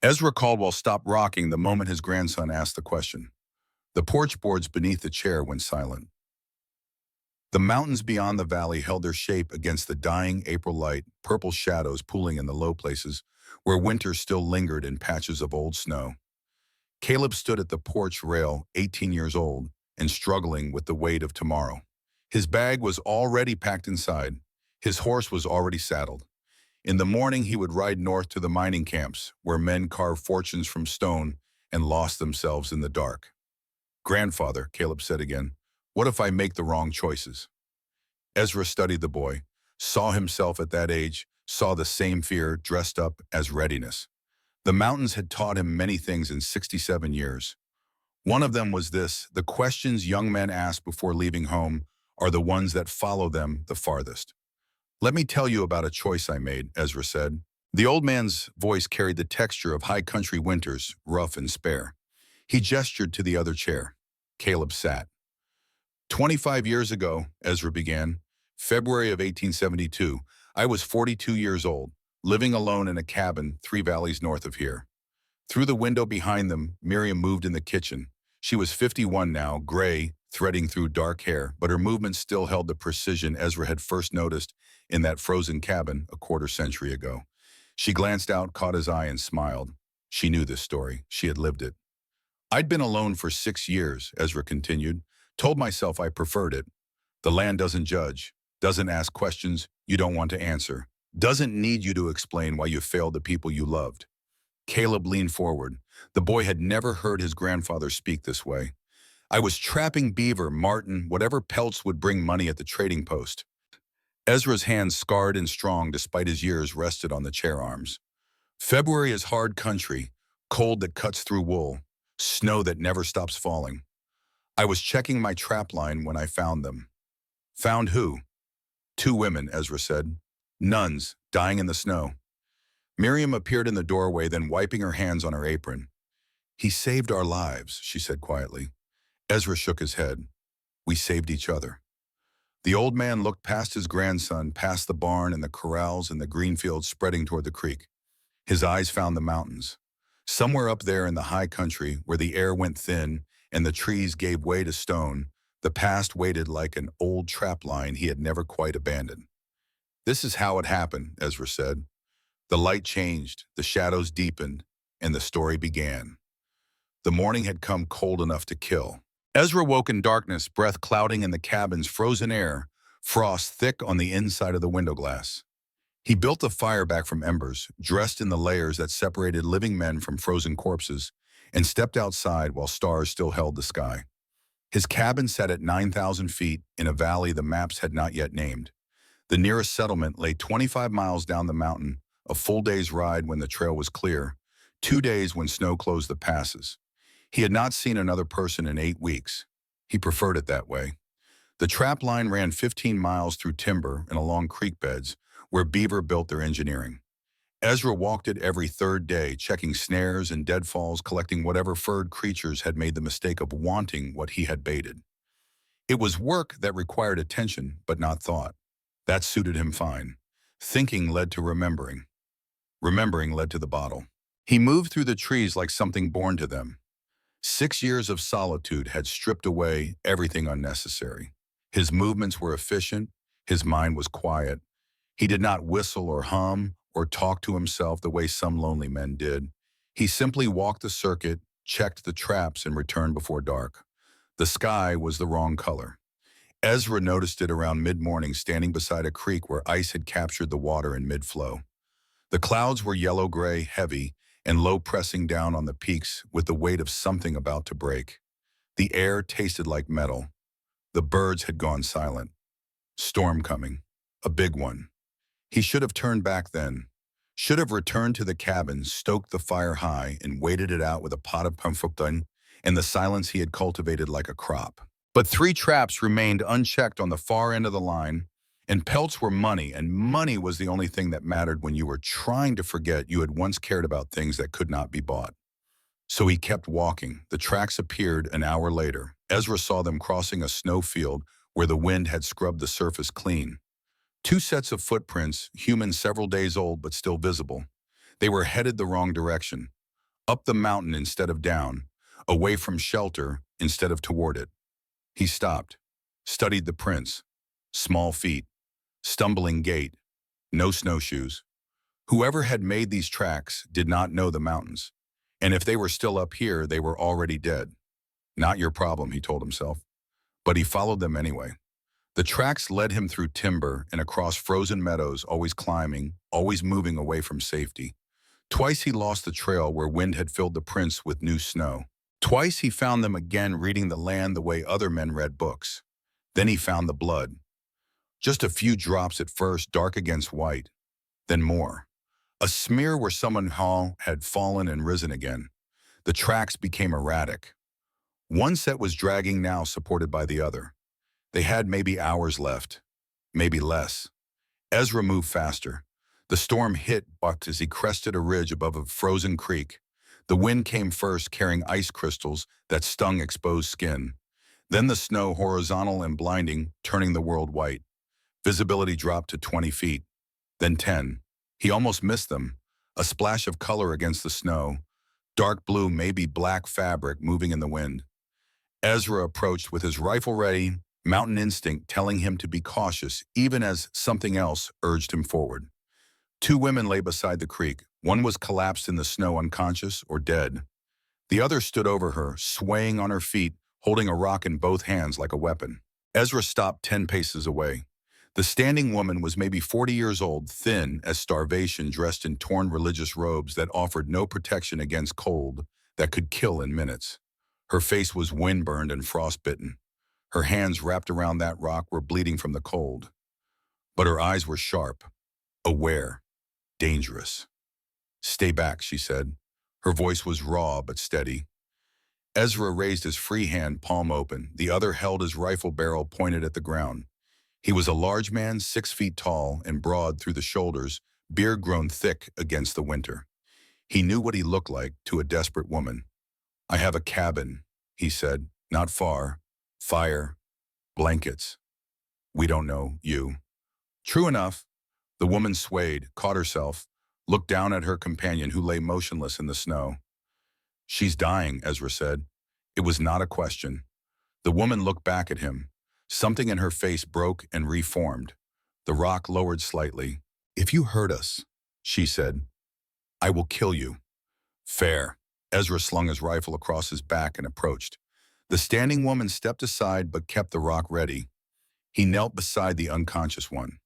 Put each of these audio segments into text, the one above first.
Ezra Caldwell stopped rocking the moment his grandson asked the question. The porch boards beneath the chair went silent. The mountains beyond the valley held their shape against the dying April light, purple shadows pooling in the low places where winter still lingered in patches of old snow. Caleb stood at the porch rail, 18 years old, and struggling with the weight of tomorrow. His bag was already packed inside. His horse was already saddled. In the morning, he would ride north to the mining camps, where men carved fortunes from stone and lost themselves in the dark. "Grandfather," Caleb said again, "what if I make the wrong choices?" Ezra studied the boy, saw himself at that age, saw the same fear dressed up as readiness. The mountains had taught him many things in 67 years. One of them was this: the questions young men ask before leaving home are the ones that follow them the farthest. "Let me tell you about a choice I made," Ezra said. The old man's voice carried the texture of high country winters, rough and spare. He gestured to the other chair. Caleb sat. 25 years ago," Ezra began, "February of 1872, I was 42 years old, living alone in a cabin 3 valleys north of here. Through the window behind them, Miriam moved in the kitchen. She was 51 now, gray, threading through dark hair, but her movements still held the precision Ezra had first noticed in that frozen cabin a quarter-century ago. She glanced out, caught his eye, and smiled. She knew this story. She had lived it. "I'd been alone for 6 years," Ezra continued. "Told myself I preferred it. The land doesn't judge, doesn't ask questions you don't want to answer, doesn't need you to explain why you failed the people you loved." Caleb leaned forward. The boy had never heard his grandfather speak this way. "I was trapping beaver, marten, whatever pelts would bring money at the trading post." Ezra's hands, scarred and strong despite his years, rested on the chair arms. "February is hard country, cold that cuts through wool, snow that never stops falling. I was checking my trap line when I found them." "Found who?" "2 women," Ezra said. "Nuns, dying in the snow." Miriam appeared in the doorway, then wiping her hands on her apron. "He saved our lives," she said quietly. Ezra shook his head. "We saved each other." The old man looked past his grandson, past the barn and the corrals and the green fields spreading toward the creek. His eyes found the mountains. Somewhere up there in the high country, where the air went thin and the trees gave way to stone, the past waited like an old trap line he had never quite abandoned. "This is how it happened," Ezra said. The light changed, the shadows deepened, and the story began. The morning had come cold enough to kill. Ezra woke in darkness, breath clouding in the cabin's frozen air, frost thick on the inside of the window glass. He built the fire back from embers, dressed in the layers that separated living men from frozen corpses, and stepped outside while stars still held the sky. His cabin sat at 9,000 feet in a valley the maps had not yet named. The nearest settlement lay 25 miles down the mountain, a full day's ride when the trail was clear, 2 days when snow closed the passes. He had not seen another person in 8 weeks. He preferred it that way. The trap line ran 15 miles through timber and along creek beds, where beaver built their engineering. Ezra walked it every 3rd day, checking snares and deadfalls, collecting whatever furred creatures had made the mistake of wanting what he had baited. It was work that required attention, but not thought. That suited him fine. Thinking led to remembering. Remembering led to the bottle. He moved through the trees like something born to them. 6 years of solitude had stripped away everything unnecessary. His movements were efficient. His mind was quiet. He did not whistle or hum or talk to himself the way some lonely men did. He simply walked the circuit, checked the traps, and returned before dark. The sky was the wrong color. Ezra noticed it around mid-morning, standing beside a creek where ice had captured the water in mid-flow. The clouds were yellow-gray, heavy, and low, pressing down on the peaks with the weight of something about to break. The air tasted like metal. The birds had gone silent. Storm coming. A big one. He should have turned back then. Should have returned to the cabin, stoked the fire high, and waited it out with a pot of pamfuktan and the silence he had cultivated like a crop. But 3 traps remained unchecked on the far end of the line, and pelts were money, and money was the only thing that mattered when you were trying to forget you had once cared about things that could not be bought. So he kept walking. The tracks appeared an hour later. Ezra saw them crossing a snow field where the wind had scrubbed the surface clean. 2 sets of footprints, human several days old but still visible. They were headed the wrong direction. up the mountain instead of down, away from shelter instead of toward it. He stopped, studied the prints. Small feet, stumbling gait, no snowshoes. Whoever had made these tracks did not know the mountains. And if they were still up here, they were already dead. Not your problem, he told himself. But he followed them anyway. The tracks led him through timber and across frozen meadows, always climbing, always moving away from safety. Twice he lost the trail where wind had filled the prints with new snow. Twice he found them again reading the land the way other men read books. Then he found the blood. Just a few drops at first, dark against white, then more. A smear where someone had fallen and risen again. The tracks became erratic. One set was dragging now, supported by the other. They had maybe hours left, maybe less. Ezra moved faster. The storm hit Buck as he crested a ridge above a frozen creek. The wind came first, carrying ice crystals that stung exposed skin. Then the snow, horizontal and blinding, turning the world white. Visibility dropped to 20 feet, then 10. He almost missed them. A splash of color against the snow. Dark blue, maybe black fabric moving in the wind. Ezra approached with his rifle ready, mountain instinct telling him to be cautious, even as something else urged him forward. Two women lay beside the creek. One was collapsed in the snow, unconscious or dead. The other stood over her, swaying on her feet, holding a rock in both hands like a weapon. Ezra stopped 10 paces away. The standing woman was maybe 40 years old, thin as starvation, dressed in torn religious robes that offered no protection against cold that could kill in minutes. Her face was windburned and frostbitten. Her hands wrapped around that rock were bleeding from the cold. But her eyes were sharp, aware, dangerous. "Stay back," she said. Her voice was raw but steady. Ezra raised his free hand, palm open. The other held his rifle barrel pointed at the ground. He was a large man, 6 feet tall and broad through the shoulders, beard grown thick against the winter. He knew what he looked like to a desperate woman. "I have a cabin," he said, "not far. Fire, blankets. We don't know you." True enough. The woman swayed, caught herself, looked down at her companion who lay motionless in the snow. "She's dying," Ezra said. It was not a question. The woman looked back at him. Something in her face broke and reformed. The rock lowered slightly. "If you hurt us," she said, "I will kill you." "Fair." Ezra slung his rifle across his back and approached. The standing woman stepped aside but kept the rock ready. He knelt beside the unconscious one.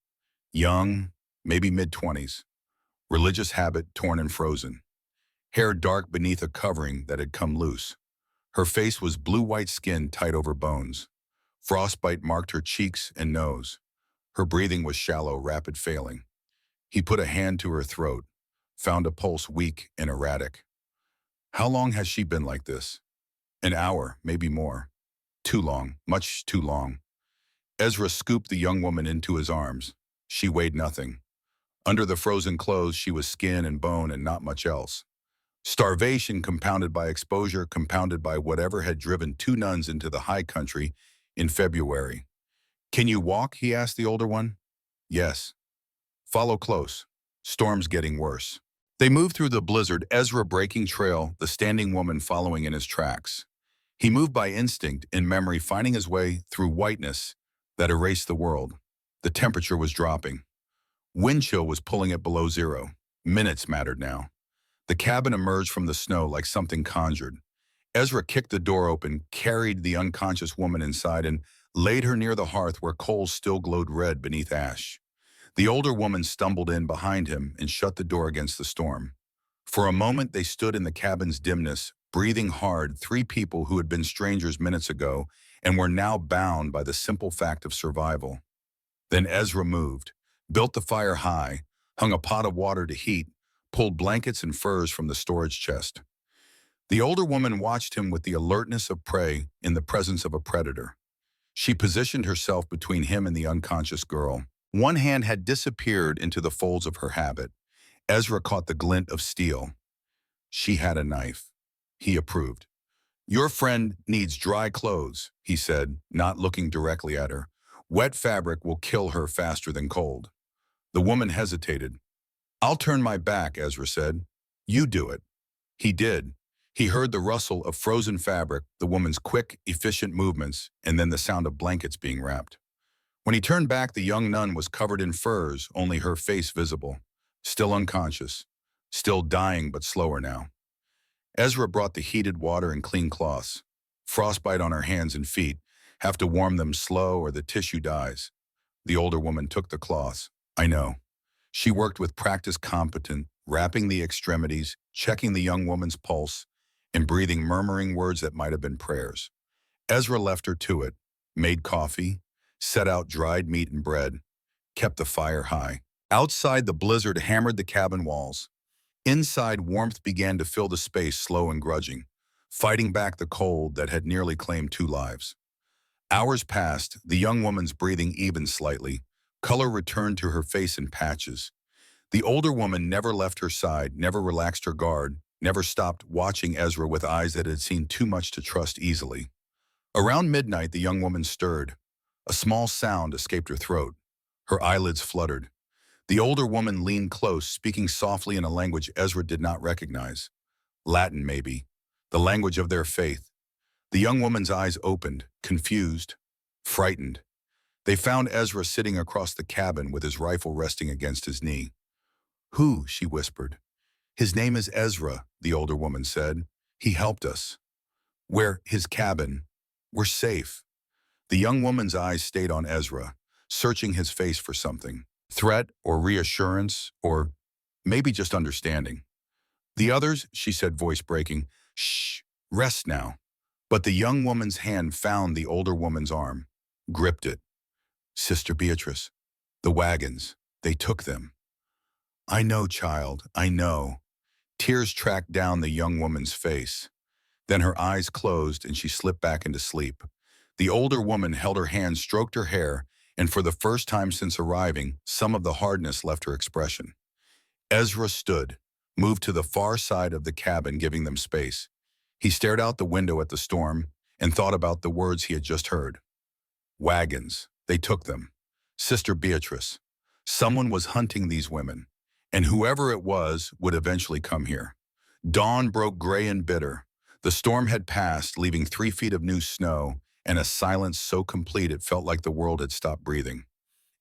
Young, maybe mid-20s. Religious habit torn and frozen. Hair dark beneath a covering that had come loose. Her face was blue-white skin tight over bones. Frostbite marked her cheeks and nose. Her breathing was shallow, rapid failing. He put a hand to her throat, found a pulse weak and erratic. "How long has she been like this?" "An hour, maybe more." "Too long, much too long." Ezra scooped the young woman into his arms. She weighed nothing. Under the frozen clothes, she was skin and bone and not much else. Starvation compounded by exposure, compounded by whatever had driven two nuns into the high country in February. "Can you walk?" he asked the older one. "Yes." "Follow close. Storm's getting worse." They moved through the blizzard, Ezra breaking trail, the standing woman following in his tracks. He moved by instinct, in memory, finding his way through whiteness that erased the world. The temperature was dropping. Wind chill was pulling it below zero. Minutes mattered now. The cabin emerged from the snow like something conjured. Ezra kicked the door open, carried the unconscious woman inside, and laid her near the hearth where coals still glowed red beneath ash. The older woman stumbled in behind him and shut the door against the storm. For a moment they stood in the cabin's dimness, breathing hard, three people who had been strangers minutes ago and were now bound by the simple fact of survival. Then Ezra moved, built the fire high, hung a pot of water to heat, pulled blankets and furs from the storage chest. The older woman watched him with the alertness of prey in the presence of a predator. She positioned herself between him and the unconscious girl. One hand had disappeared into the folds of her habit. Ezra caught the glint of steel. She had a knife. He approved. "Your friend needs dry clothes," he said, not looking directly at her. "Wet fabric will kill her faster than cold." The woman hesitated. "I'll turn my back," Ezra said. "You do it." He did, He heard the rustle of frozen fabric, the woman's quick, efficient movements, and then the sound of blankets being wrapped. When he turned back, the young nun was covered in furs, only her face visible. Still unconscious. Still dying, but slower now. Ezra brought the heated water and clean cloths. Frostbite on her hands and feet. Have to warm them slow or the tissue dies. The older woman took the cloths. I know. She worked with practice competent, wrapping the extremities, checking the young woman's pulse, and breathing murmuring words that might have been prayers. Ezra left her to it, made coffee, set out dried meat and bread, kept the fire high. Outside, the blizzard hammered the cabin walls. Inside, warmth began to fill the space, slow and grudging, fighting back the cold that had nearly claimed 2 lives. Hours passed, the young woman's breathing evened slightly. Color returned to her face in patches. The older woman never left her side, never relaxed her guard, never stopped watching Ezra with eyes that had seen too much to trust easily. Around midnight, the young woman stirred. A small sound escaped her throat. Her eyelids fluttered. The older woman leaned close, speaking softly in a language Ezra did not recognize. Latin, maybe. The language of their faith. The young woman's eyes opened, confused, frightened. They found Ezra sitting across the cabin with his rifle resting against his knee. Who? She whispered. His name is Ezra, the older woman said. He helped us. Where? His cabin. We're safe. The young woman's eyes stayed on Ezra, searching his face for something. Threat or reassurance or maybe just understanding. The others, she said, voice breaking, shh, rest now. But the young woman's hand found the older woman's arm, gripped it. Sister Beatrice, the wagons, they took them. I know, child, I know. Tears tracked down the young woman's face. Then her eyes closed and she slipped back into sleep. The older woman held her hand, stroked her hair, and for the first time since arriving, some of the hardness left her expression. Ezra stood, moved to the far side of the cabin, giving them space. He stared out the window at the storm and thought about the words he had just heard. Wagons, they took them. Sister Beatrice, someone was hunting these women, and whoever it was would eventually come here. Dawn broke gray and bitter. The storm had passed, leaving 3 feet of new snow, and a silence so complete it felt like the world had stopped breathing.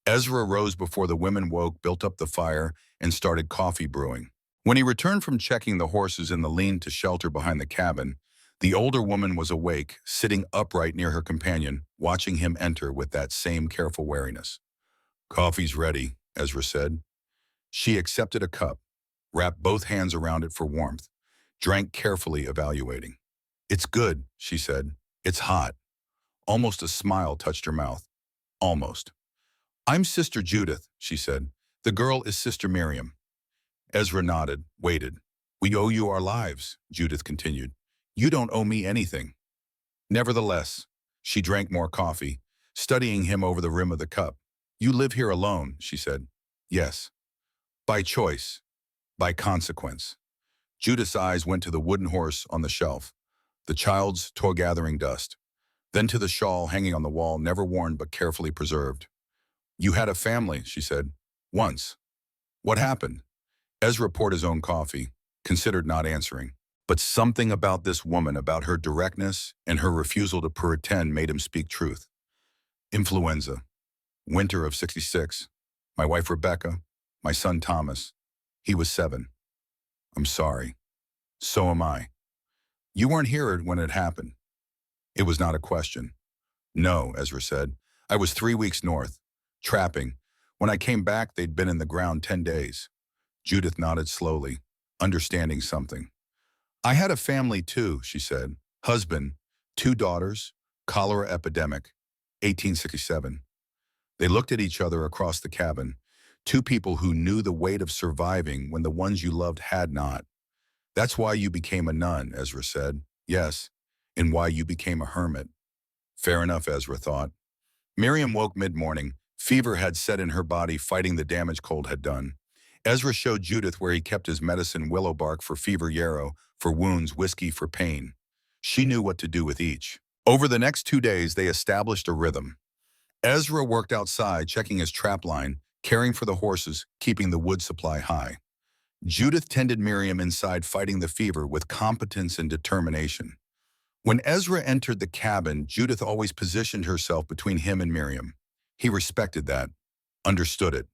Ezra rose before the women woke, built up the fire, and started coffee brewing. When he returned from checking the horses in the lean-to shelter behind the cabin, the older woman was awake, sitting upright near her companion, watching him enter with that same careful wariness. Coffee's ready, Ezra said. She accepted a cup, wrapped both hands around it for warmth, drank carefully, evaluating. It's good, she said. It's hot. Almost a smile touched her mouth. Almost. I'm Sister Judith, she said. The girl is Sister Miriam. Ezra nodded, waited. We owe you our lives, Judith continued. You don't owe me anything. Nevertheless, she drank more coffee, studying him over the rim of the cup. You live here alone, she said. Yes. By choice. By consequence. Judith's eyes went to the wooden horse on the shelf, the child's toy-gathering dust, then to the shawl hanging on the wall, never worn but carefully preserved. You had a family, she said. Once. What happened? Ezra poured his own coffee, considered not answering. But something about this woman, about her directness and her refusal to pretend, made him speak truth. Influenza. Winter of '66. My wife Rebecca, my son Thomas. He was 7. I'm sorry. So am I. You weren't here when it happened. It was not a question. No, Ezra said. I was 3 weeks north, trapping. When I came back, they'd been in the ground 10 days. Judith nodded slowly, understanding something. I had a family too, she said. Husband, 2 daughters, cholera epidemic, 1867. They looked at each other across the cabin, 2 people who knew the weight of surviving when the ones you loved had not. That's why you became a nun, Ezra said. Yes, and why you became a hermit. Fair enough, Ezra thought. Miriam woke mid-morning. Fever had set in her body, fighting the damage cold had done. Ezra showed Judith where he kept his medicine: willow bark for fever, yarrow for wounds, whiskey for pain. She knew what to do with each. Over the next 2 days, they established a rhythm. Ezra worked outside, checking his trap line, caring for the horses, keeping the wood supply high. Judith tended Miriam inside fighting the fever with competence and determination. When Ezra entered the cabin, Judith always positioned herself between him and Miriam. He respected that, understood it.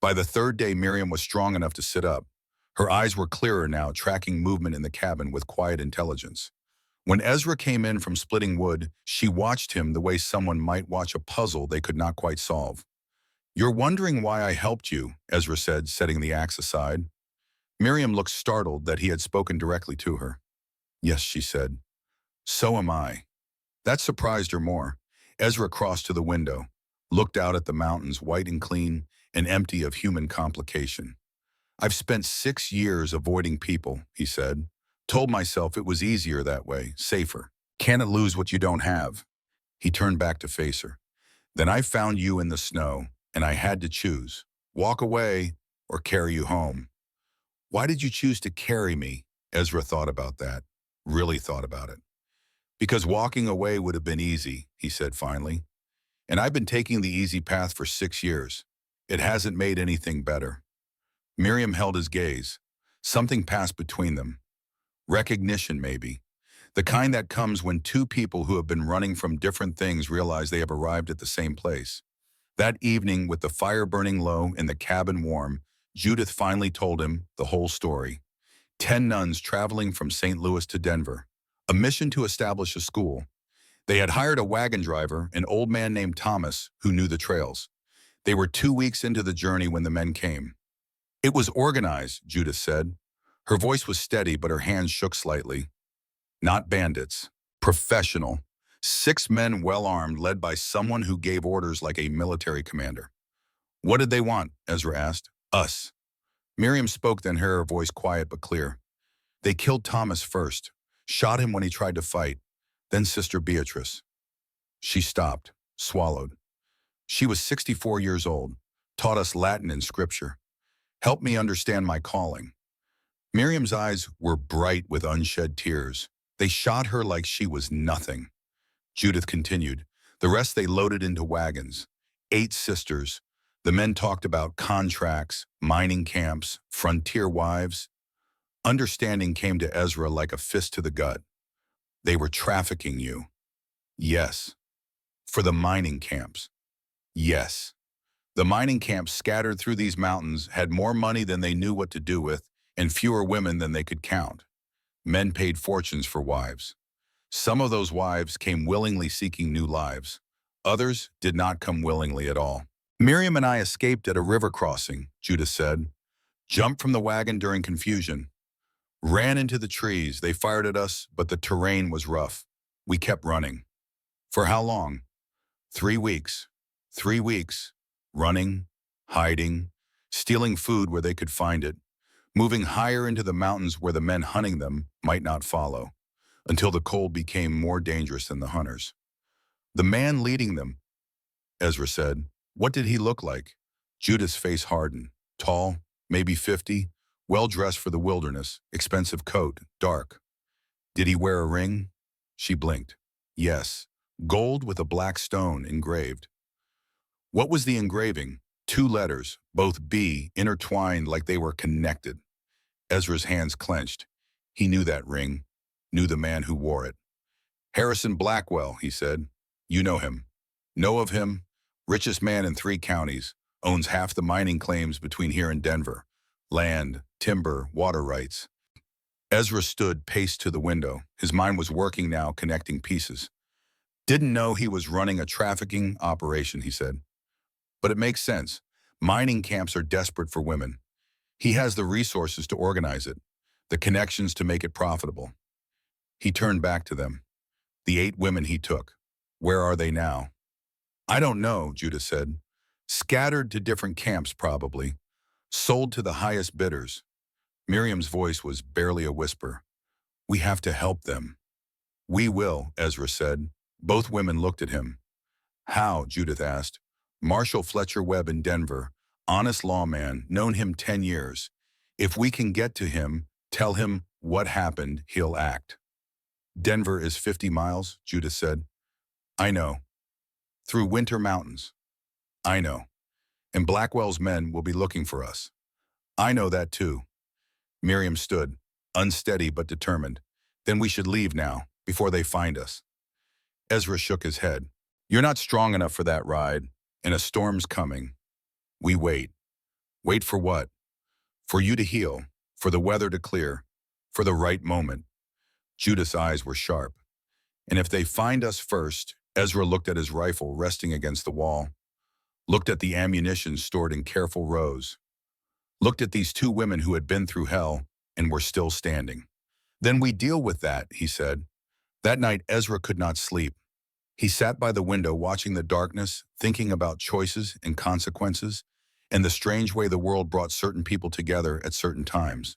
By the third day, Miriam was strong enough to sit up. Her eyes were clearer now, tracking movement in the cabin with quiet intelligence. When Ezra came in from splitting wood, she watched him the way someone might watch a puzzle they could not quite solve. "You're wondering why I helped you," Ezra said, setting the axe aside. Miriam looked startled that he had spoken directly to her. "Yes," she said. "So am I." That surprised her more. Ezra crossed to the window, looked out at the mountains, white and clean, and empty of human complication. "I've spent 6 years avoiding people," he said. "Told myself it was easier that way, safer. Can't lose what you don't have." He turned back to face her. "Then I found you in the snow, and I had to choose. Walk away or carry you home." "Why did you choose to carry me?" Ezra thought about that, really thought about it. "Because walking away would have been easy," he said finally. "And I've been taking the easy path for 6 years. It hasn't made anything better." Miriam held his gaze. Something passed between them. Recognition, maybe. The kind that comes when two people who have been running from different things realize they have arrived at the same place. That evening, with the fire burning low and the cabin warm, Judith finally told him the whole story. 10 nuns traveling from St. Louis to Denver. A mission to establish a school. They had hired a wagon driver, an old man named Thomas, who knew the trails. They were 2 weeks into the journey when the men came. "It was organized," Judith said. Her voice was steady, but her hands shook slightly. "Not bandits. Professional. 6 men well-armed, led by someone who gave orders like a military commander." "What did they want?" Ezra asked. "Us." Miriam spoke, then her voice quiet but clear. "They killed Thomas first. Shot him when he tried to fight. Then Sister Beatrice." She stopped, swallowed. "She was 64 years old. Taught us Latin and scripture. Helped me understand my calling." Miriam's eyes were bright with unshed tears. "They shot her like she was nothing." Judith continued. "The rest they loaded into wagons. 8 sisters. The men talked about contracts, mining camps, frontier wives." Understanding came to Ezra like a fist to the gut. "They were trafficking you." "Yes." "For the mining camps." "Yes." The mining camps scattered through these mountains had more money than they knew what to do with, and fewer women than they could count. Men paid fortunes for wives. Some of those wives came willingly seeking new lives. Others did not come willingly at all. "Miriam and I escaped at a river crossing," Judith said. "Jumped from the wagon during confusion. Ran into the trees. They fired at us, but the terrain was rough. We kept running." "For how long?" 3 weeks. 3 weeks. Running, hiding, stealing food where they could find it, moving higher into the mountains where the men hunting them might not follow, until the cold became more dangerous than the hunters." "The man leading them," Ezra said. "What did he look like?" Judith's face hardened. "Tall, maybe 50, well-dressed for the wilderness, expensive coat, dark." "Did he wear a ring?" She blinked. "Yes, gold with a black stone engraved." "What was the engraving?" "2 letters, both B, intertwined like they were connected." Ezra's hands clenched. He knew that ring, knew the man who wore it. "Harrison Blackwell," he said. "You know him." "Know of him. Richest man in 3 counties. Owns half the mining claims between here and Denver. Land, timber, water rights." Ezra stood, paced to the window. His mind was working now, connecting pieces. "Didn't know he was running a trafficking operation," he said. "But it makes sense. Mining camps are desperate for women. He has the resources to organize it, the connections to make it profitable." He turned back to them. "The 8 women he took. Where are they now?" "I don't know," Judith said. "Scattered to different camps, probably. Sold to the highest bidders." Miriam's voice was barely a whisper. "We have to help them." "We will," Ezra said. Both women looked at him. "How?" Judith asked. "Marshall Fletcher Webb in Denver. Honest lawman, known him 10 years. If we can get to him, tell him what happened, he'll act." "Denver is 50 miles," Judith said. "I know. Through winter mountains." "I know. And Blackwell's men will be looking for us." "I know that too." Miriam stood, unsteady but determined. Then we should leave now, before they find us. Ezra shook his head. You're not strong enough for that ride, and a storm's coming. We wait. Wait for what? For you to heal, for the weather to clear, for the right moment. Judith's eyes were sharp. And if they find us first, Ezra looked at his rifle resting against the wall, looked at the ammunition stored in careful rows, looked at these two women who had been through hell and were still standing. Then we deal with that, he said. That night, Ezra could not sleep. He sat by the window watching the darkness, thinking about choices and consequences, and the strange way the world brought certain people together at certain times.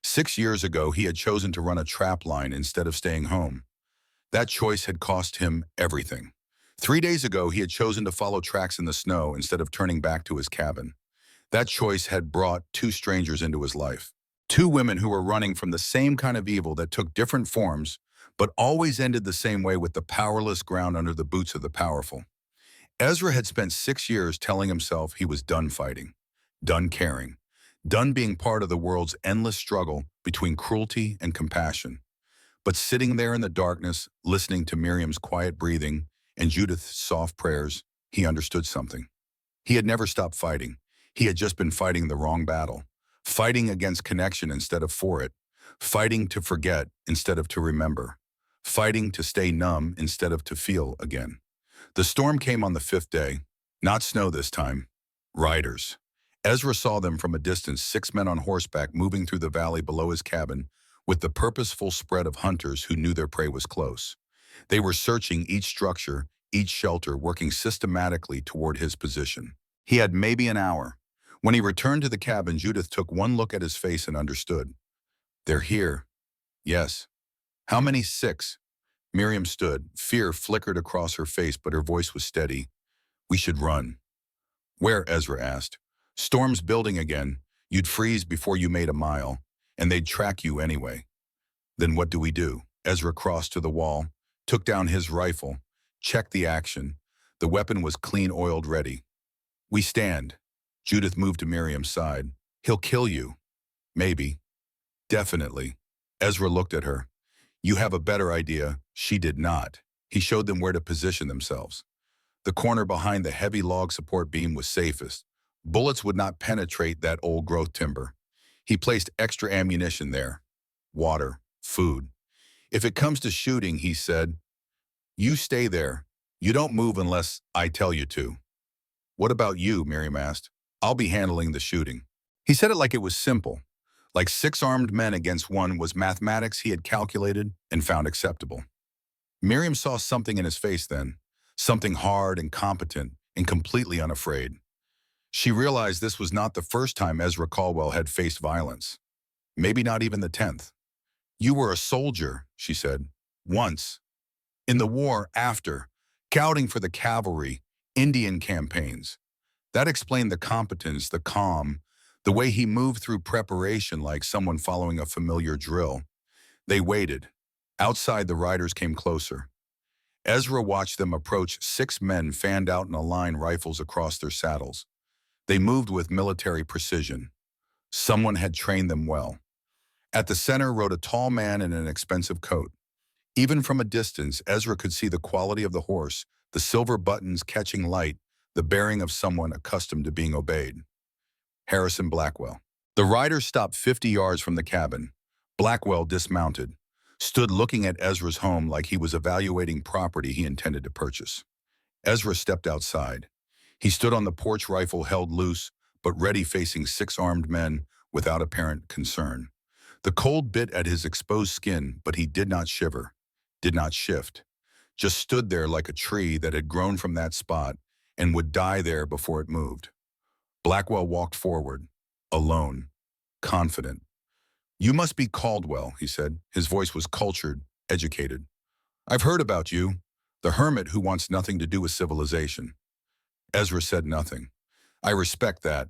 6 years ago, he had chosen to run a trap line instead of staying home. That choice had cost him everything. 3 days ago, he had chosen to follow tracks in the snow instead of turning back to his cabin. That choice had brought two strangers into his life. Two women who were running from the same kind of evil that took different forms, but always ended the same way, with the powerless ground under the boots of the powerful. Ezra had spent 6 years telling himself he was done fighting, done caring, done being part of the world's endless struggle between cruelty and compassion. But sitting there in the darkness, listening to Miriam's quiet breathing and Judith's soft prayers, he understood something. He had never stopped fighting. He had just been fighting the wrong battle, fighting against connection instead of for it, fighting to forget instead of to remember, fighting to stay numb instead of to feel again. The storm came on the 5th day. Not snow this time. Riders. Ezra saw them from a distance, 6 men on horseback moving through the valley below his cabin, with the purposeful spread of hunters who knew their prey was close. They were searching each structure, each shelter, working systematically toward his position. He had maybe an hour. When he returned to the cabin, Judith took one look at his face and understood. They're here. Yes. How many? 6. Miriam stood. Fear flickered across her face, but her voice was steady. We should run. Where? Ezra asked. Storm's building again. You'd freeze before you made a mile, and they'd track you anyway. Then what do we do? Ezra crossed to the wall, took down his rifle, checked the action. The weapon was clean oiled ready. We stand. Judith moved to Miriam's side. He'll kill you. Maybe. Definitely. Ezra looked at her. You have a better idea. She did not. He showed them where to position themselves. The corner behind the heavy log support beam was safest. Bullets would not penetrate that old-growth timber. He placed extra ammunition there. Water, food. If it comes to shooting, he said, you stay there. You don't move unless I tell you to. What about you? Miriam asked. I'll be handling the shooting. He said it like it was simple. Like 6 armed men against one was mathematics he had calculated and found acceptable. Miriam saw something in his face then, something hard and competent and completely unafraid. She realized this was not the first time Ezra Caldwell had faced violence. Maybe not even the 10th. You were a soldier, she said, once. In the war after, scouting for the cavalry, Indian campaigns. That explained the competence, the calm, the way he moved through preparation like someone following a familiar drill. They waited. Outside, the riders came closer. Ezra watched them approach, 6 men fanned out in a line, rifles across their saddles. They moved with military precision. Someone had trained them well. At the center rode a tall man in an expensive coat. Even from a distance, Ezra could see the quality of the horse, the silver buttons catching light, the bearing of someone accustomed to being obeyed. Harrison Blackwell. The riders stopped 50 yards from the cabin. Blackwell dismounted, stood looking at Ezra's home like he was evaluating property he intended to purchase. Ezra stepped outside. He stood on the porch, rifle held loose, but ready, facing 6 armed men without apparent concern. The cold bit at his exposed skin, but he did not shiver, did not shift, just stood there like a tree that had grown from that spot and would die there before it moved. Blackwell walked forward, alone, confident. You must be Caldwell, he said. His voice was cultured, educated. I've heard about you, the hermit who wants nothing to do with civilization. Ezra said nothing. I respect that,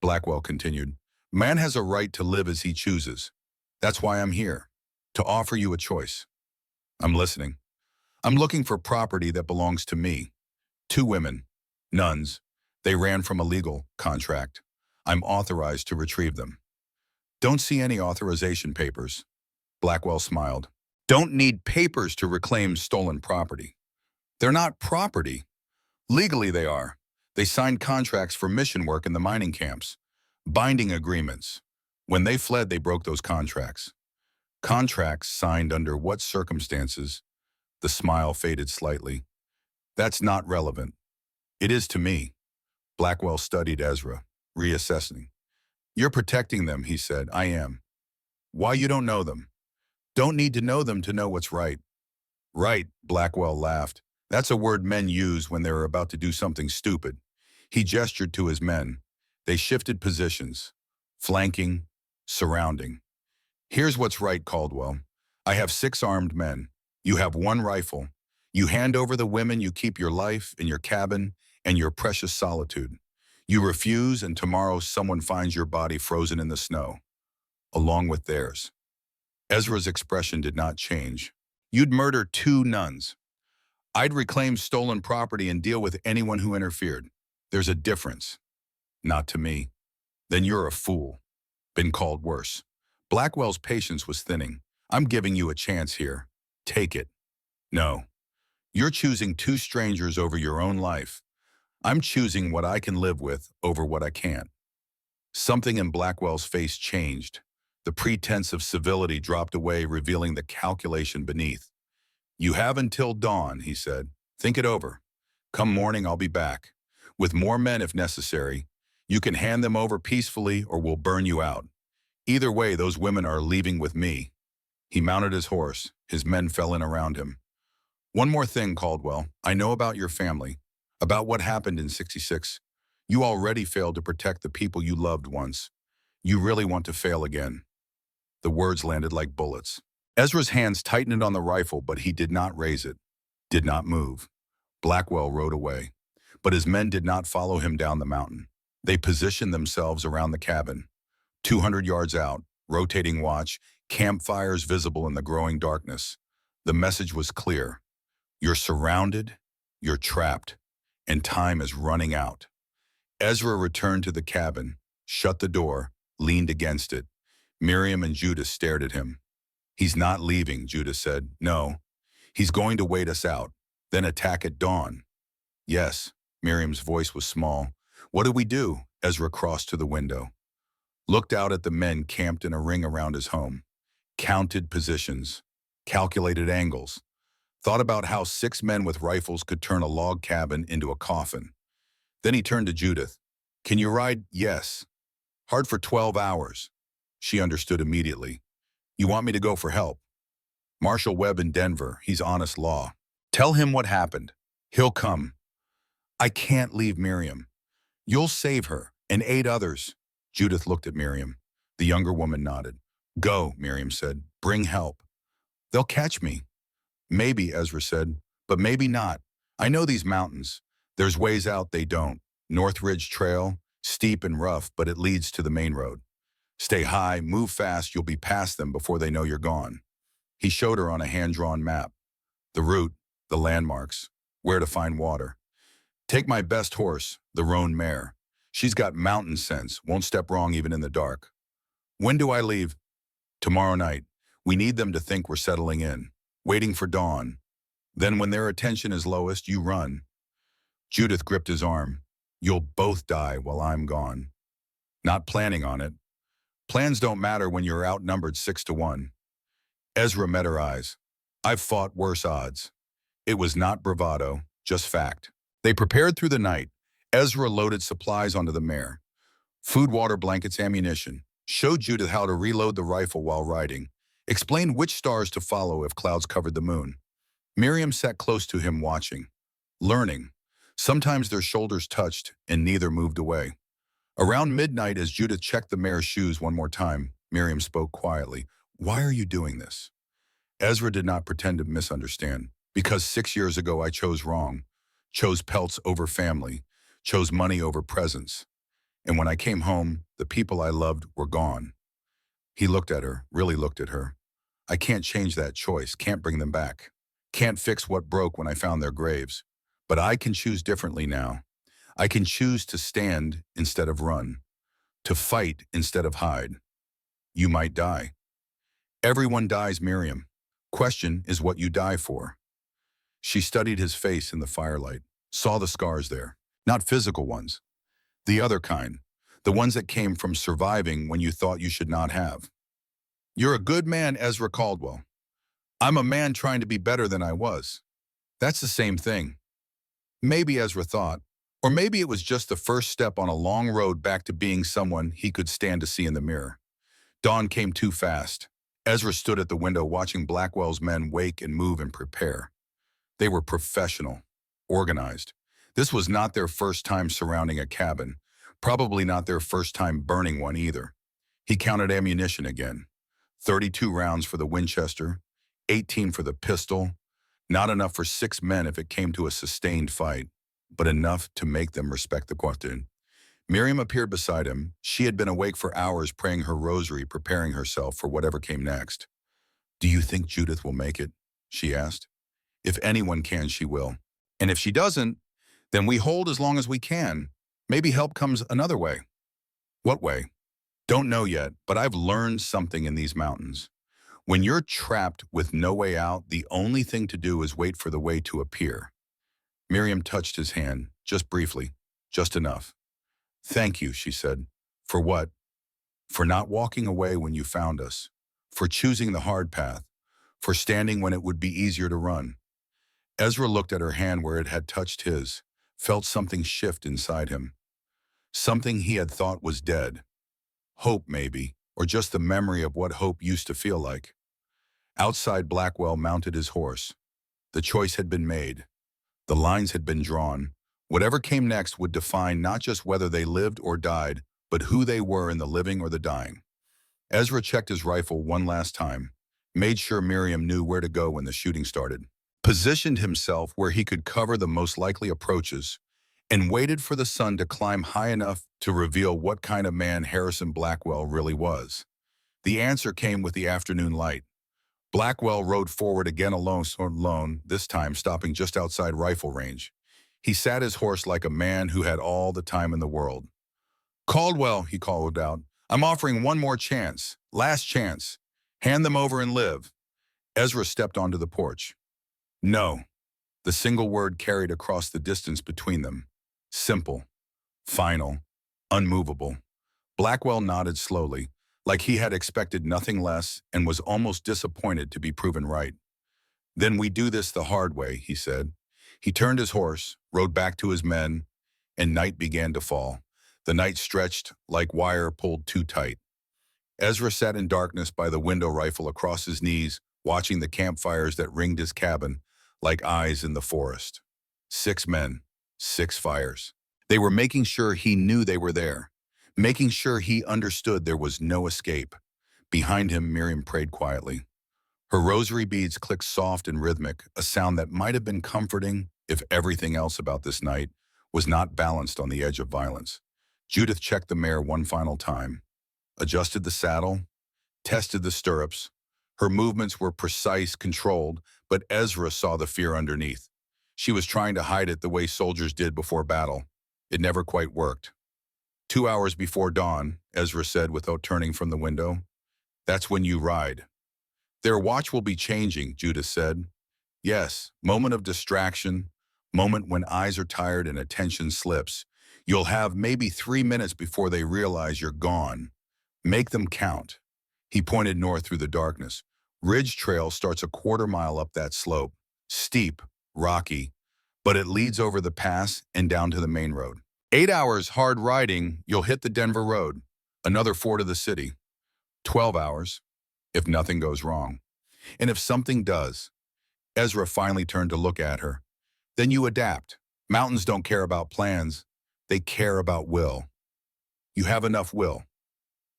Blackwell continued. Man has a right to live as he chooses. That's why I'm here, to offer you a choice. I'm listening. I'm looking for property that belongs to me. 2 women, nuns. They ran from a legal contract. I'm authorized to retrieve them. Don't see any authorization papers. Blackwell smiled. Don't need papers to reclaim stolen property. They're not property. Legally they are. They signed contracts for mission work in the mining camps. Binding agreements. When they fled, they broke those contracts. Contracts signed under what circumstances? The smile faded slightly. That's not relevant. It is to me. Blackwell studied Ezra, reassessing. You're protecting them, he said. I am. Why you don't know them? Don't need to know them to know what's right. Right, Blackwell laughed. That's a word men use when they're about to do something stupid. He gestured to his men. They shifted positions. Flanking, surrounding. Here's what's right, Caldwell. I have 6 armed men. You have 1 rifle. You hand over the women, you keep your life and your cabin and your precious solitude. You refuse, and tomorrow someone finds your body frozen in the snow, along with theirs. Ezra's expression did not change. You'd murder 2 nuns. I'd reclaim stolen property and deal with anyone who interfered. There's a difference. Not to me. Then you're a fool. Been called worse. Blackwell's patience was thinning. I'm giving you a chance here. Take it. No. You're choosing 2 strangers over your own life. I'm choosing what I can live with over what I can't. Something in Blackwell's face changed. The pretense of civility dropped away, revealing the calculation beneath. You have until dawn, he said. Think it over. Come morning, I'll be back. With more men if necessary. You can hand them over peacefully or we'll burn you out. Either way, those women are leaving with me. He mounted his horse. His men fell in around him. One more thing, Caldwell. I know about your family. About what happened in '66. You already failed to protect the people you loved once. You really want to fail again. The words landed like bullets. Ezra's hands tightened on the rifle, but he did not raise it, did not move. Blackwell rode away, but his men did not follow him down the mountain. They positioned themselves around the cabin. 200 yards out, rotating watch, campfires visible in the growing darkness. The message was clear. You're surrounded, you're trapped, and time is running out. Ezra returned to the cabin, shut the door, leaned against it. Miriam and Judah stared at him. He's not leaving, Judah said. No, he's going to wait us out, then attack at dawn. Yes, Miriam's voice was small. What do we do? Ezra crossed to the window, looked out at the men camped in a ring around his home, counted positions, calculated angles, thought about how 6 men with rifles could turn a log cabin into a coffin. Then he turned to Judith. Can you ride? Yes. Hard for 12 hours. She understood immediately. You want me to go for help? Marshal Webb in Denver, he's honest law. Tell him what happened. He'll come. I can't leave Miriam. You'll save her and 8 others. Judith looked at Miriam. The younger woman nodded. Go, Miriam said. Bring help. They'll catch me. Maybe, Ezra said, but maybe not. I know these mountains. There's ways out they don't. North Ridge Trail, steep and rough, but it leads to the main road. Stay high, move fast, you'll be past them before they know you're gone. He showed her on a hand-drawn map. The route, the landmarks, where to find water. Take my best horse, the roan mare. She's got mountain sense, won't step wrong even in the dark. When do I leave? Tomorrow night. We need them to think we're settling in, waiting for dawn. Then when their attention is lowest, you run. Judith gripped his arm. You'll both die while I'm gone. Not planning on it. Plans don't matter when you're outnumbered 6-1. Ezra met her eyes. I've fought worse odds. It was not bravado, just fact. They prepared through the night. Ezra loaded supplies onto the mare. Food, water, blankets, ammunition. Showed Judith how to reload the rifle while riding. Explained which stars to follow if clouds covered the moon. Miriam sat close to him watching. Learning. Sometimes their shoulders touched and neither moved away. Around midnight, as Judith checked the mare's shoes one more time, Miriam spoke quietly. Why are you doing this? Ezra did not pretend to misunderstand. Because 6 years ago I chose wrong. Chose pelts over family. Chose money over presence. And when I came home, the people I loved were gone. He looked at her, really looked at her. I can't change that choice, can't bring them back. Can't fix what broke when I found their graves. But I can choose differently now. I can choose to stand instead of run, to fight instead of hide. You might die. Everyone dies, Miriam. Question is what you die for. She studied his face in the firelight, saw the scars there. Not physical ones. The other kind. The ones that came from surviving when you thought you should not have. You're a good man, Ezra Caldwell. I'm a man trying to be better than I was. That's the same thing. Maybe Ezra thought. Or maybe it was just the first step on a long road back to being someone he could stand to see in the mirror. Dawn came too fast. Ezra stood at the window watching Blackwell's men wake and move and prepare. They were professional, organized. This was not their first time surrounding a cabin, probably not their first time burning one either. He counted ammunition again. 32 rounds for the Winchester, 18 for the pistol, not enough for 6 men if it came to a sustained fight, but enough to make them respect the question. Miriam appeared beside him. She had been awake for hours praying her rosary, preparing herself for whatever came next. "Do you think Judith will make it?" she asked. "If anyone can, she will. And if she doesn't, then we hold as long as we can. Maybe help comes another way." "What way?" "Don't know yet, but I've learned something in these mountains. When you're trapped with no way out, the only thing to do is wait for the way to appear." Miriam touched his hand, just briefly, just enough. "Thank you," she said. "For what?" "For not walking away when you found us. For choosing the hard path. For standing when it would be easier to run." Ezra looked at her hand where it had touched his, felt something shift inside him. Something he had thought was dead. Hope, maybe, or just the memory of what hope used to feel like. Outside, Blackwell mounted his horse. The choice had been made. The lines had been drawn. Whatever came next would define not just whether they lived or died, but who they were in the living or the dying. Ezra checked his rifle one last time, made sure Miriam knew where to go when the shooting started, positioned himself where he could cover the most likely approaches, and waited for the sun to climb high enough to reveal what kind of man Harrison Blackwell really was. The answer came with the afternoon light. Blackwell rode forward again alone, this time stopping just outside rifle range. He sat his horse like a man who had all the time in the world. "Caldwell," he called out, "I'm offering one more chance. Last chance. Hand them over and live." Ezra stepped onto the porch. "No." The single word carried across the distance between them. Simple. Final. Unmovable. Blackwell nodded slowly, like he had expected nothing less and was almost disappointed to be proven right. "Then we do this the hard way," he said. He turned his horse, rode back to his men, and night began to fall. The night stretched like wire pulled too tight. Ezra sat in darkness by the window rifle across his knees, watching the campfires that ringed his cabin like eyes in the forest. 6 men, 6 fires. They were making sure he knew they were there, making sure he understood there was no escape. Behind him, Miriam prayed quietly. Her rosary beads clicked soft and rhythmic, a sound that might have been comforting if everything else about this night was not balanced on the edge of violence. Judith checked the mare one final time, adjusted the saddle, tested the stirrups. Her movements were precise, controlled, but Ezra saw the fear underneath. She was trying to hide it the way soldiers did before battle. It never quite worked. 2 hours before dawn, Ezra said without turning from the window, "That's when you ride." "Their watch will be changing," Judith said. "Yes, moment of distraction, moment when eyes are tired and attention slips. You'll have maybe 3 minutes before they realize you're gone. Make them count." He pointed north through the darkness. Ridge Trail starts a quarter-mile up that slope. Steep, rocky, but it leads over the pass and down to the main road. 8 hours hard riding, you'll hit the Denver Road. Another 4 to the city. 12 hours, if nothing goes wrong. And if something does, Ezra finally turned to look at her. Then you adapt. Mountains don't care about plans. They care about will. You have enough will.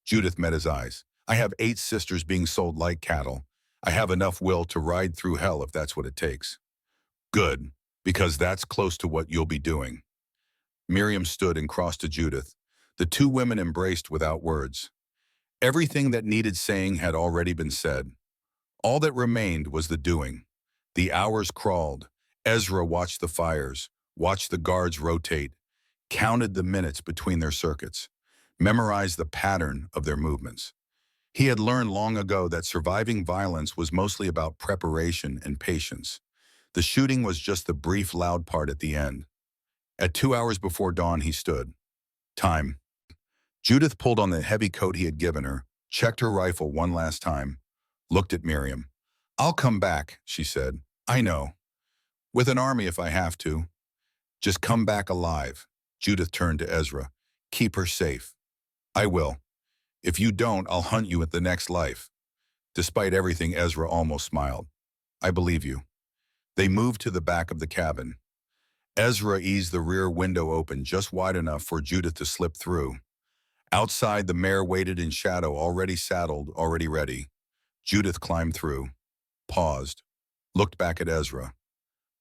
Judith met his eyes. "I have 8 sisters being sold like cattle. I have enough will to ride through hell if that's what it takes." "Good, because that's close to what you'll be doing." Miriam stood and crossed to Judith. The 2 women embraced without words. Everything that needed saying had already been said. All that remained was the doing. The hours crawled. Ezra watched the fires, watched the guards rotate, counted the minutes between their circuits, memorized the pattern of their movements. He had learned long ago that surviving violence was mostly about preparation and patience. The shooting was just the brief, loud part at the end. At 2 hours before dawn, he stood. Time. Judith pulled on the heavy coat he had given her, checked her rifle one last time, looked at Miriam. "I'll come back," she said. "I know. With an army if I have to. Just come back alive." Judith turned to Ezra. "Keep her safe." "I will. If you don't, I'll hunt you at the next life." Despite everything, Ezra almost smiled. "I believe you." They moved to the back of the cabin. Ezra eased the rear window open just wide enough for Judith to slip through. Outside, the mare waited in shadow, already saddled, already ready. Judith climbed through, paused, looked back at Ezra.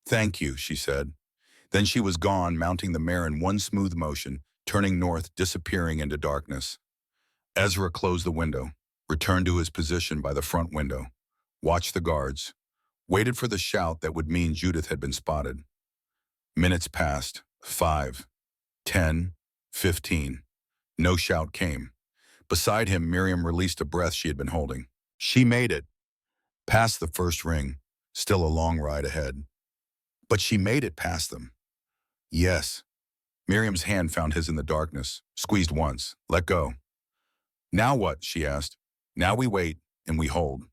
"Thank you," she said. Then she was gone, mounting the mare in one smooth motion, turning north, disappearing into darkness. Ezra closed the window, returned to his position by the front window, watched the guards, waited for the shout that would mean Judith had been spotted. Minutes passed, 5, 10, 15. No shout came. Beside him, Miriam released a breath she had been holding. She made it. Past the first ring, still a long ride ahead. But she made it past them. Yes. Miriam's hand found his in the darkness, squeezed once, let go. "Now what?" she asked. "Now we wait, and we hold."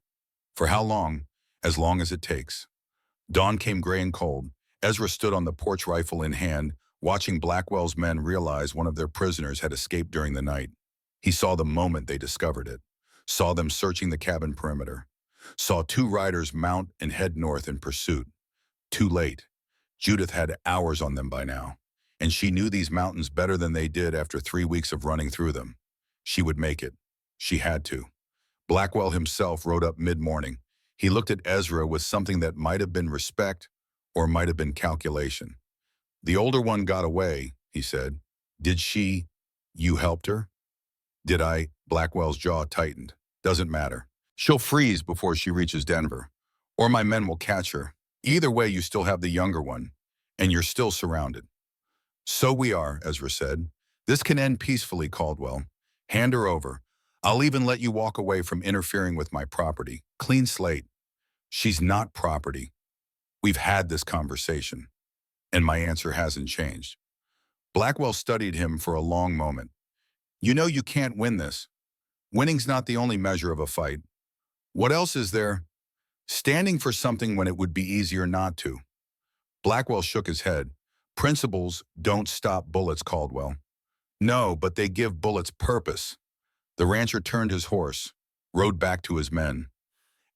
"For how long?" "As long as it takes." Dawn came gray and cold. Ezra stood on the porch, rifle in hand, watching Blackwell's men realize one of their prisoners had escaped during the night. He saw the moment they discovered it, saw them searching the cabin perimeter, saw two riders mount and head north in pursuit. Too late. Judith had hours on them by now, and she knew these mountains better than they did after 3 weeks of running through them. She would make it. She had to. Blackwell himself rode up mid-morning. He looked at Ezra with something that might have been respect or might have been calculation. "The older one got away," he said. "Did she? You helped her?" "Did I?" Blackwell's jaw tightened. "Doesn't matter. She'll freeze before she reaches Denver. Or my men will catch her. Either way, you still have the younger one, and you're still surrounded." "So we are," Ezra said. "This can end peacefully, Caldwell. Hand her over. I'll even let you walk away from interfering with my property. Clean slate." "She's not property. We've had this conversation, and my answer hasn't changed." Blackwell studied him for a long moment. "You know you can't win this. Winning's not the only measure of a fight. What else is there? Standing for something when it would be easier not to." Blackwell shook his head. "Principles don't stop bullets, Caldwell." "No, but they give bullets purpose." The rancher turned his horse, rode back to his men.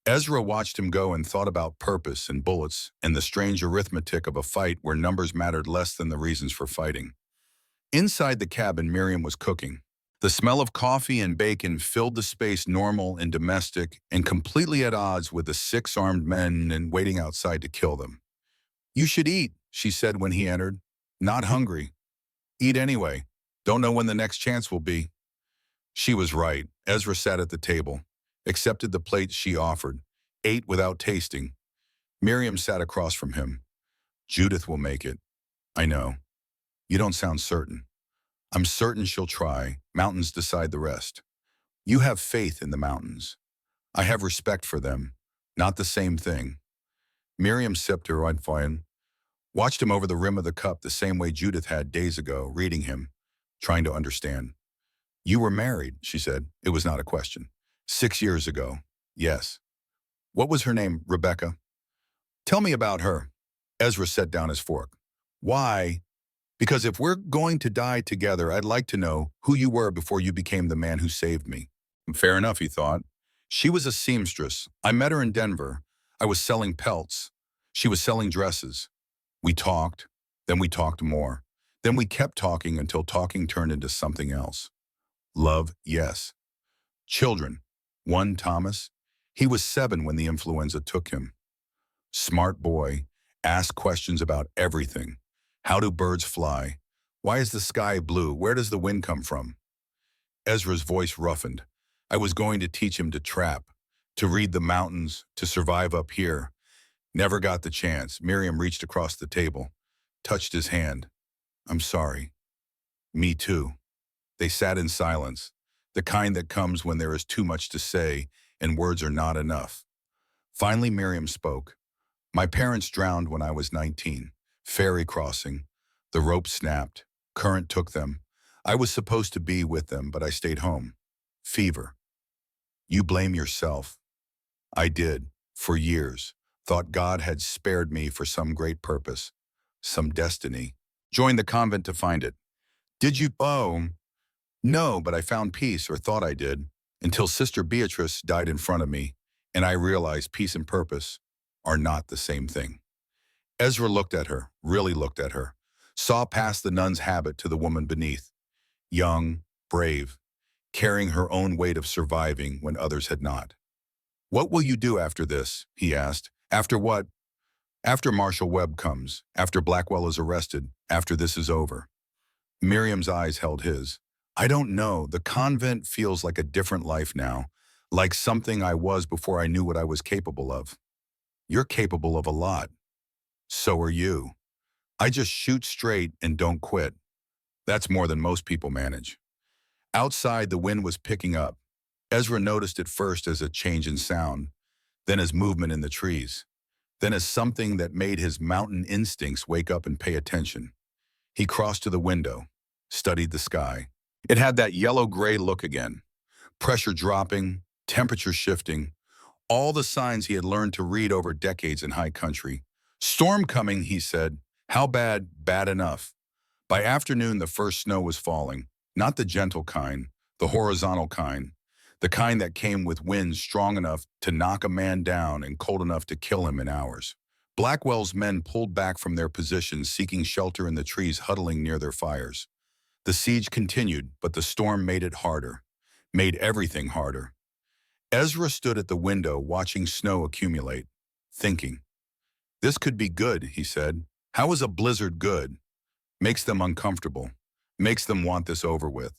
Ezra watched him go and thought about purpose and bullets and the strange arithmetic of a fight where numbers mattered less than the reasons for fighting. Inside the cabin, Miriam was cooking. The smell of coffee and bacon filled the space, normal and domestic, and completely at odds with the 6 armed men and waiting outside to kill them. "You should eat," she said when he entered. "Not hungry." "Eat anyway. Don't know when the next chance will be." She was right. Ezra sat at the table, accepted the plate she offered, ate without tasting. Miriam sat across from him. "Judith will make it." "I know. You don't sound certain." "I'm certain she'll try. Mountains decide the rest." "You have faith in the mountains." "I have respect for them. Not the same thing." Miriam sipped her wine, watched him over the rim of the cup the same way Judith had days ago, reading him, trying to understand. "You were married," she said. It was not a question. 6 years ago." "Yes." "What was her name, Rebecca?" "Tell me about her." Ezra set down his fork. "Why?" "Because if we're going to die together, I'd like to know who you were before you became the man who saved me." Fair enough, he thought. She was a seamstress. I met her in Denver. I was selling pelts. She was selling dresses. We talked. Then we talked more. Then we kept talking until talking turned into something else. Love, yes. Children. One, Thomas. He was 7 when the influenza took him. Smart boy. Asked questions about everything. How do birds fly? Why is the sky blue? Where does the wind come from? Ezra's voice roughened. I was going to teach him to trap, to read the mountains, to survive up here. Never got the chance. Miriam reached across the table, touched his hand. I'm sorry. Me too. They sat in silence. the kind that comes when there is too much to say and words are not enough. Finally, Miriam spoke. My parents drowned when I was 19. Ferry crossing. The rope snapped. Current took them. I was supposed to be with them, but I stayed home. Fever. You blame yourself. I did, for years. Thought God had spared me for some great purpose, some destiny. Joined the convent to find it. Did you? Oh, no, but I found peace, or thought I did, until Sister Beatrice died in front of me, and I realized peace and purpose are not the same thing. Ezra looked at her, really looked at her, saw past the nun's habit to the woman beneath, young, brave, carrying her own weight of surviving when others had not. What will you do after this? He asked. After what? After Marshall Webb comes, after Blackwell is arrested, after this is over. Miriam's eyes held his. I don't know. The convent feels like a different life now, like something I was before I knew what I was capable of. You're capable of a lot. So are you. I just shoot straight and don't quit. That's more than most people manage. Outside, the wind was picking up. Ezra noticed it first as a change in sound, then as movement in the trees, then as something that made his mountain instincts wake up and pay attention. He crossed to the window, studied the sky. It had that yellow-gray look again, pressure dropping, temperature shifting, all the signs he had learned to read over decades in high country. Storm coming, he said. How bad? Bad enough. By afternoon, the first snow was falling, not the gentle kind, the horizontal kind, the kind that came with winds strong enough to knock a man down and cold enough to kill him in hours. Blackwell's men pulled back from their positions, seeking shelter in the trees huddling near their fires. The siege continued, but the storm made it harder, made everything harder. Ezra stood at the window watching snow accumulate, thinking. This could be good, he said. How is a blizzard good? Makes them uncomfortable, makes them want this over with.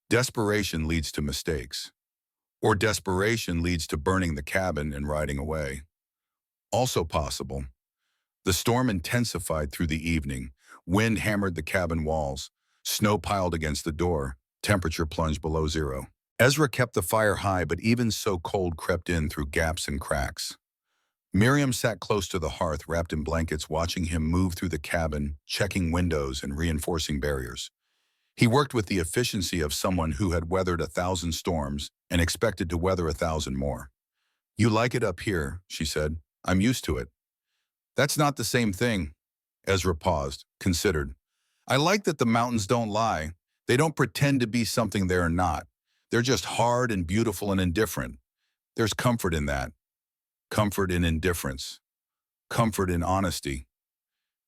Desperation leads to mistakes. Or desperation leads to burning the cabin and riding away. Also possible. The storm intensified through the evening. Wind hammered the cabin walls. Snow piled against the door. Temperature plunged below zero. Ezra kept the fire high, but even so cold crept in through gaps and cracks. Miriam sat close to the hearth, wrapped in blankets, watching him move through the cabin, checking windows and reinforcing barriers. He worked with the efficiency of someone who had weathered 1,000 storms and expected to weather 1,000 more. You like it up here, she said. I'm used to it. That's not the same thing. Ezra paused, considered. I like that the mountains don't lie. They don't pretend to be something they're not. They're just hard and beautiful and indifferent. There's comfort in that. Comfort in indifference. Comfort in honesty.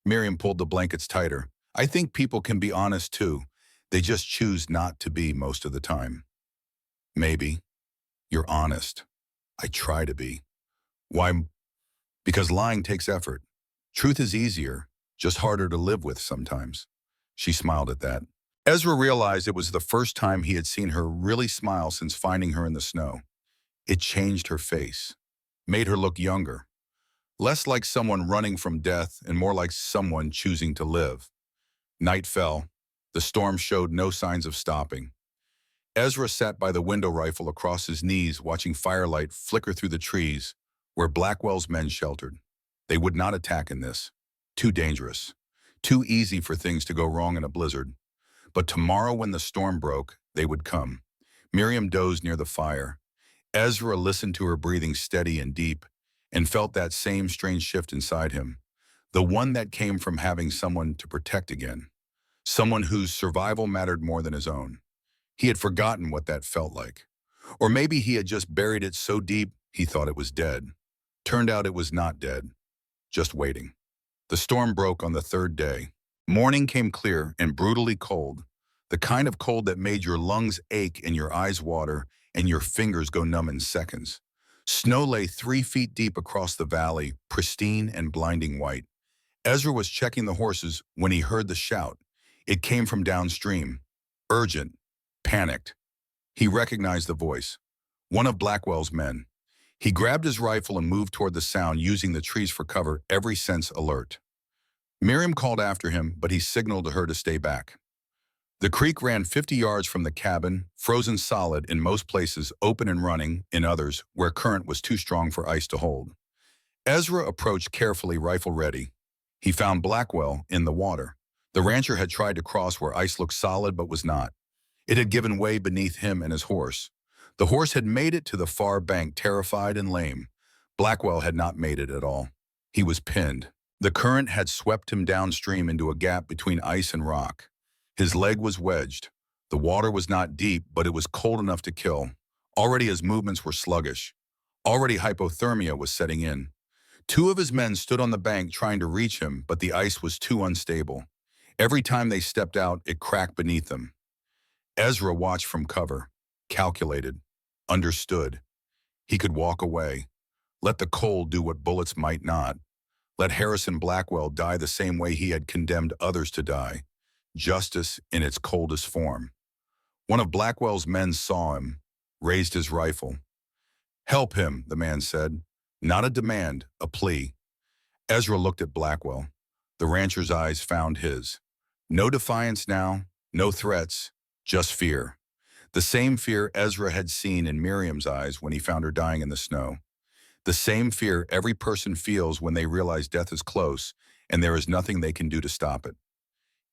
Miriam pulled the blankets tighter. I think people can be honest too. They just choose not to be most of the time. Maybe. You're honest. I try to be. Why? Because lying takes effort. Truth is easier, just harder to live with sometimes. She smiled at that. Ezra realized it was the first time he had seen her really smile since finding her in the snow. It changed her face, made her look younger, less like someone running from death and more like someone choosing to live. Night fell. The storm showed no signs of stopping. Ezra sat by the window rifle across his knees, watching firelight flicker through the trees where Blackwell's men sheltered. They would not attack in this. Too dangerous. Too easy for things to go wrong in a blizzard. But tomorrow when the storm broke, they would come. Miriam dozed near the fire. Ezra listened to her breathing steady and deep and felt that same strange shift inside him, the one that came from having someone to protect again, someone whose survival mattered more than his own. He had forgotten what that felt like. Or maybe he had just buried it so deep he thought it was dead. Turned out it was not dead, just waiting. The storm broke on the third day. Morning came clear and brutally cold, the kind of cold that made your lungs ache and your eyes water and your fingers go numb in seconds. Snow lay 3 feet deep across the valley, pristine and blinding white. Ezra was checking the horses when he heard the shout. It came from downstream. Urgent. Panicked. He recognized the voice. One of Blackwell's men. He grabbed his rifle and moved toward the sound, using the trees for cover, every sense alert. Miriam called after him, but he signaled to her to stay back. The creek ran 50 yards from the cabin, frozen solid in most places, open and running in others where current was too strong for ice to hold. Ezra approached carefully, rifle ready. He found Blackwell in the water. The rancher had tried to cross where ice looked solid but was not. It had given way beneath him and his horse. The horse had made it to the far bank, terrified and lame. Blackwell had not made it at all. He was pinned. The current had swept him downstream into a gap between ice and rock. His leg was wedged. The water was not deep, but it was cold enough to kill. Already his movements were sluggish. Already hypothermia was setting in. Two of his men stood on the bank trying to reach him, but the ice was too unstable. Every time they stepped out, it cracked beneath them. Ezra watched from cover, calculated, understood. He could walk away. Let the cold do what bullets might not. Let Harrison Blackwell die the same way he had condemned others to die. Justice in its coldest form. One of Blackwell's men saw him, raised his rifle. "Help him," the man said. Not a demand, a plea. Ezra looked at Blackwell. The rancher's eyes found his. No defiance now, no threats, just fear. The same fear Ezra had seen in Miriam's eyes when he found her dying in the snow. The same fear every person feels when they realize death is close and there is nothing they can do to stop it.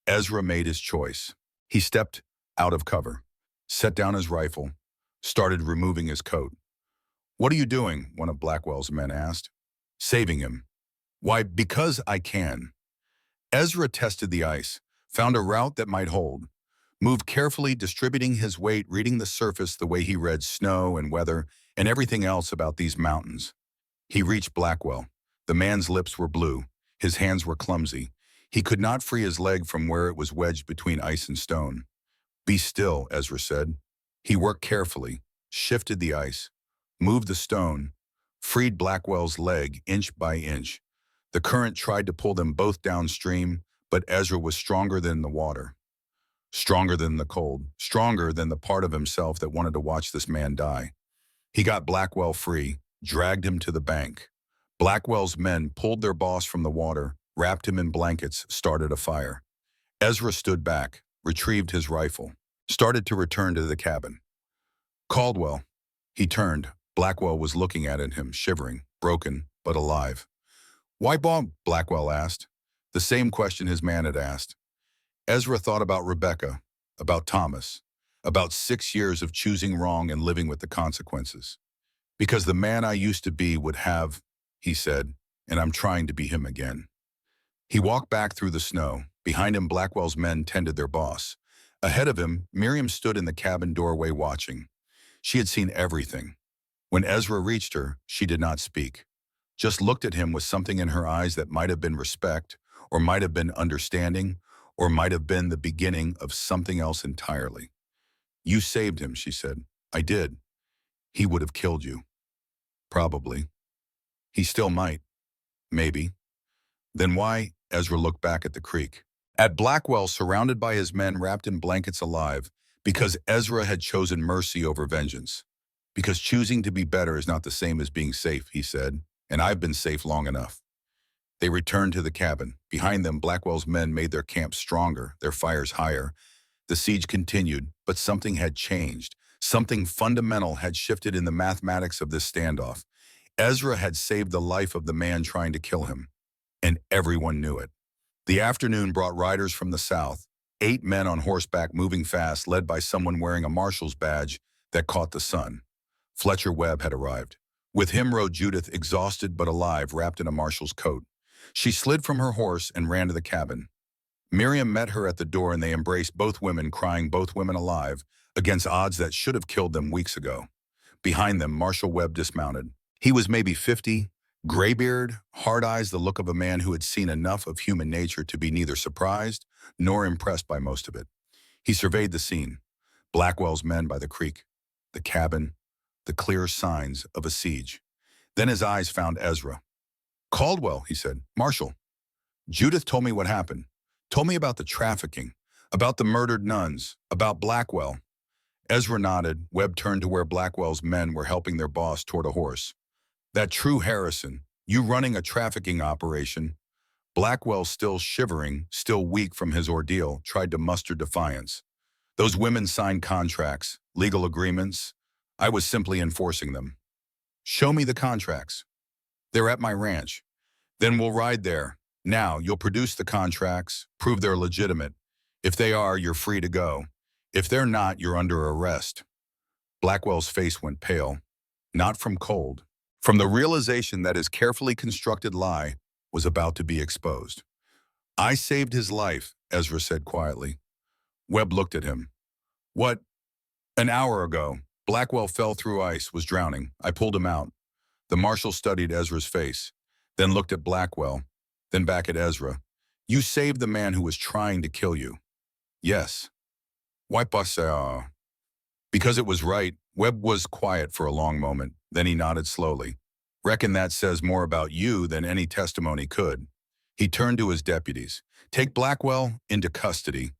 Ezra made his choice. He stepped out of cover, set down his rifle, started removing his coat. "What are you doing?" one of Blackwell's men asked. "Saving him." "Why, because I can." Ezra tested the ice, found a route that might hold, moved carefully, distributing his weight, reading the surface the way he read snow and weather and everything else about these mountains. He reached Blackwell. The man's lips were blue. His hands were clumsy. He could not free his leg from where it was wedged between ice and stone. "Be still," Ezra said. He worked carefully, shifted the ice, moved the stone, freed Blackwell's leg inch by inch. The current tried to pull them both downstream, but Ezra was stronger than the water, stronger than the cold, stronger than the part of himself that wanted to watch this man die. He got Blackwell free, dragged him to the bank. Blackwell's men pulled their boss from the water, wrapped him in blankets, started a fire. Ezra stood back, retrieved his rifle, started to return to the cabin. "Caldwell." He turned. Blackwell was looking at him, shivering, broken, but alive. "Why Bob?" Blackwell asked. The same question his man had asked. Ezra thought about Rebecca, about Thomas, about 6 years of choosing wrong and living with the consequences. "Because the man I used to be would have," he said, "and I'm trying to be him again." He walked back through the snow. Behind him, Blackwell's men tended their boss. Ahead of him, Miriam stood in the cabin doorway watching. She had seen everything. When Ezra reached her, she did not speak, just looked at him with something in her eyes that might have been respect, or might have been understanding, or might have been the beginning of something else entirely. "You saved him," she said. "I did. He would have killed you." "Probably." "He still might." "Maybe." "Then why?" Ezra looked back at the creek. At Blackwell, surrounded by his men wrapped in blankets alive, because Ezra had chosen mercy over vengeance. "Because choosing to be better is not the same as being safe," he said, "and I've been safe long enough." They returned to the cabin. Behind them, Blackwell's men made their camp stronger, their fires higher. The siege continued, but something had changed. Something fundamental had shifted in the mathematics of this standoff. Ezra had saved the life of the man trying to kill him, and everyone knew it. The afternoon brought riders from the south, 8 men on horseback moving fast, led by someone wearing a marshal's badge that caught the sun. Fletcher Webb had arrived. With him rode Judith, exhausted but alive, wrapped in a marshal's coat. She slid from her horse and ran to the cabin. Miriam met her at the door and they embraced, both women crying, both women alive, against odds that should have killed them weeks ago. Behind them, Marshal Webb dismounted. He was maybe 50, graybeard, hard eyes, the look of a man who had seen enough of human nature to be neither surprised nor impressed by most of it. He surveyed the scene. Blackwell's men by the creek, the cabin, the clear signs of a siege. Then his eyes found Ezra. "Caldwell," he said. "Marshal, Judith told me what happened. Told me about the trafficking, about the murdered nuns, about Blackwell." Ezra nodded. Webb turned to where Blackwell's men were helping their boss toward a horse. "That true, Harrison? You running a trafficking operation?" Blackwell, still shivering, still weak from his ordeal, tried to muster defiance. Those women signed contracts, legal agreements. I was simply enforcing them. Show me the contracts. They're at my ranch. Then we'll ride there. Now, you'll produce the contracts, prove they're legitimate. If they are, you're free to go. If they're not, you're under arrest. Blackwell's face went pale, not from cold, from the realization that his carefully constructed lie was about to be exposed. I saved his life, Ezra said quietly. Webb looked at him. What? An hour ago, Blackwell fell through ice, was drowning. I pulled him out. The marshal studied Ezra's face, then looked at Blackwell, then back at Ezra. You saved the man who was trying to kill you. Yes. Why pas? Because it was right. Webb was quiet for a long moment. Then he nodded slowly. Reckon that says more about you than any testimony could. He turned to his deputies. Take Blackwell into custody.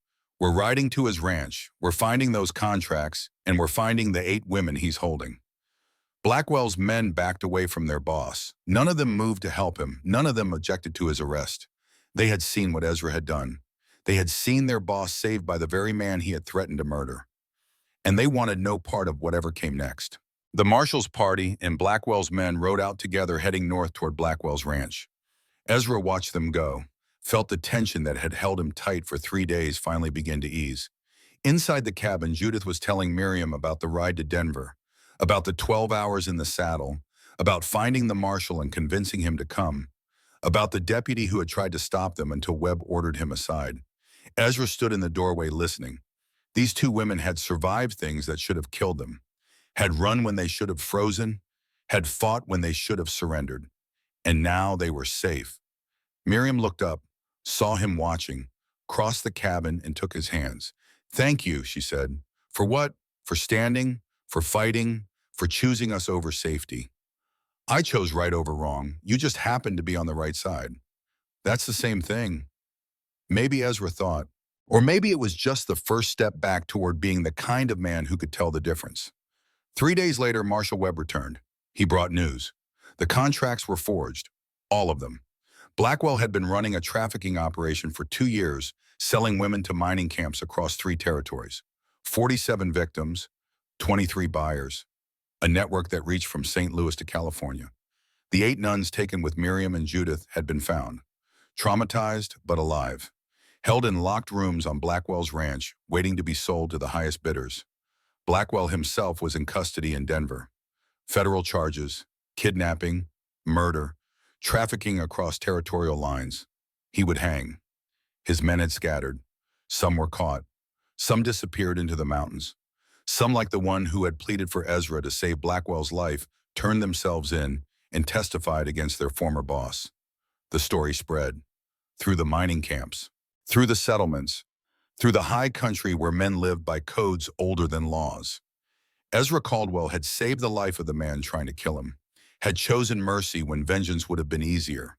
We're riding to his ranch. We're finding those contracts, and we're finding the 8 women he's holding. Blackwell's men backed away from their boss. None of them moved to help him. None of them objected to his arrest. They had seen what Ezra had done. They had seen their boss saved by the very man he had threatened to murder. And they wanted no part of whatever came next. The marshal's party and Blackwell's men rode out together heading north toward Blackwell's ranch. Ezra watched them go, felt the tension that had held him tight for 3 days finally begin to ease. Inside the cabin, Judith was telling Miriam about the ride to Denver, about the 12 hours in the saddle, about finding the marshal and convincing him to come, about the deputy who had tried to stop them until Webb ordered him aside. Ezra stood in the doorway listening. These 2 women had survived things that should have killed them, had run when they should have frozen, had fought when they should have surrendered, and now they were safe. Miriam looked up, saw him watching, crossed the cabin and took his hands. Thank you, she said. For what? For standing, for fighting, for choosing us over safety. I chose right over wrong. You just happened to be on the right side. That's the same thing. Maybe Ezra thought. Or maybe it was just the first step back toward being the kind of man who could tell the difference. 3 days later, Marshal Webb returned. He brought news. The contracts were forged. All of them. Blackwell had been running a trafficking operation for 2 years, selling women to mining camps across 3 territories. 47 victims, 23 buyers. A network that reached from St. Louis to California. The 8 nuns taken with Miriam and Judith had been found. Traumatized, but alive. Held in locked rooms on Blackwell's ranch, waiting to be sold to the highest bidders. Blackwell himself was in custody in Denver. Federal charges, kidnapping, murder, trafficking across territorial lines. He would hang. His men had scattered. Some were caught. Some disappeared into the mountains. Some, like the one who had pleaded for Ezra to save Blackwell's life, turned themselves in and testified against their former boss. The story spread. Through the mining camps. Through the settlements, through the high country where men lived by codes older than laws. Ezra Caldwell had saved the life of the man trying to kill him, had chosen mercy when vengeance would have been easier,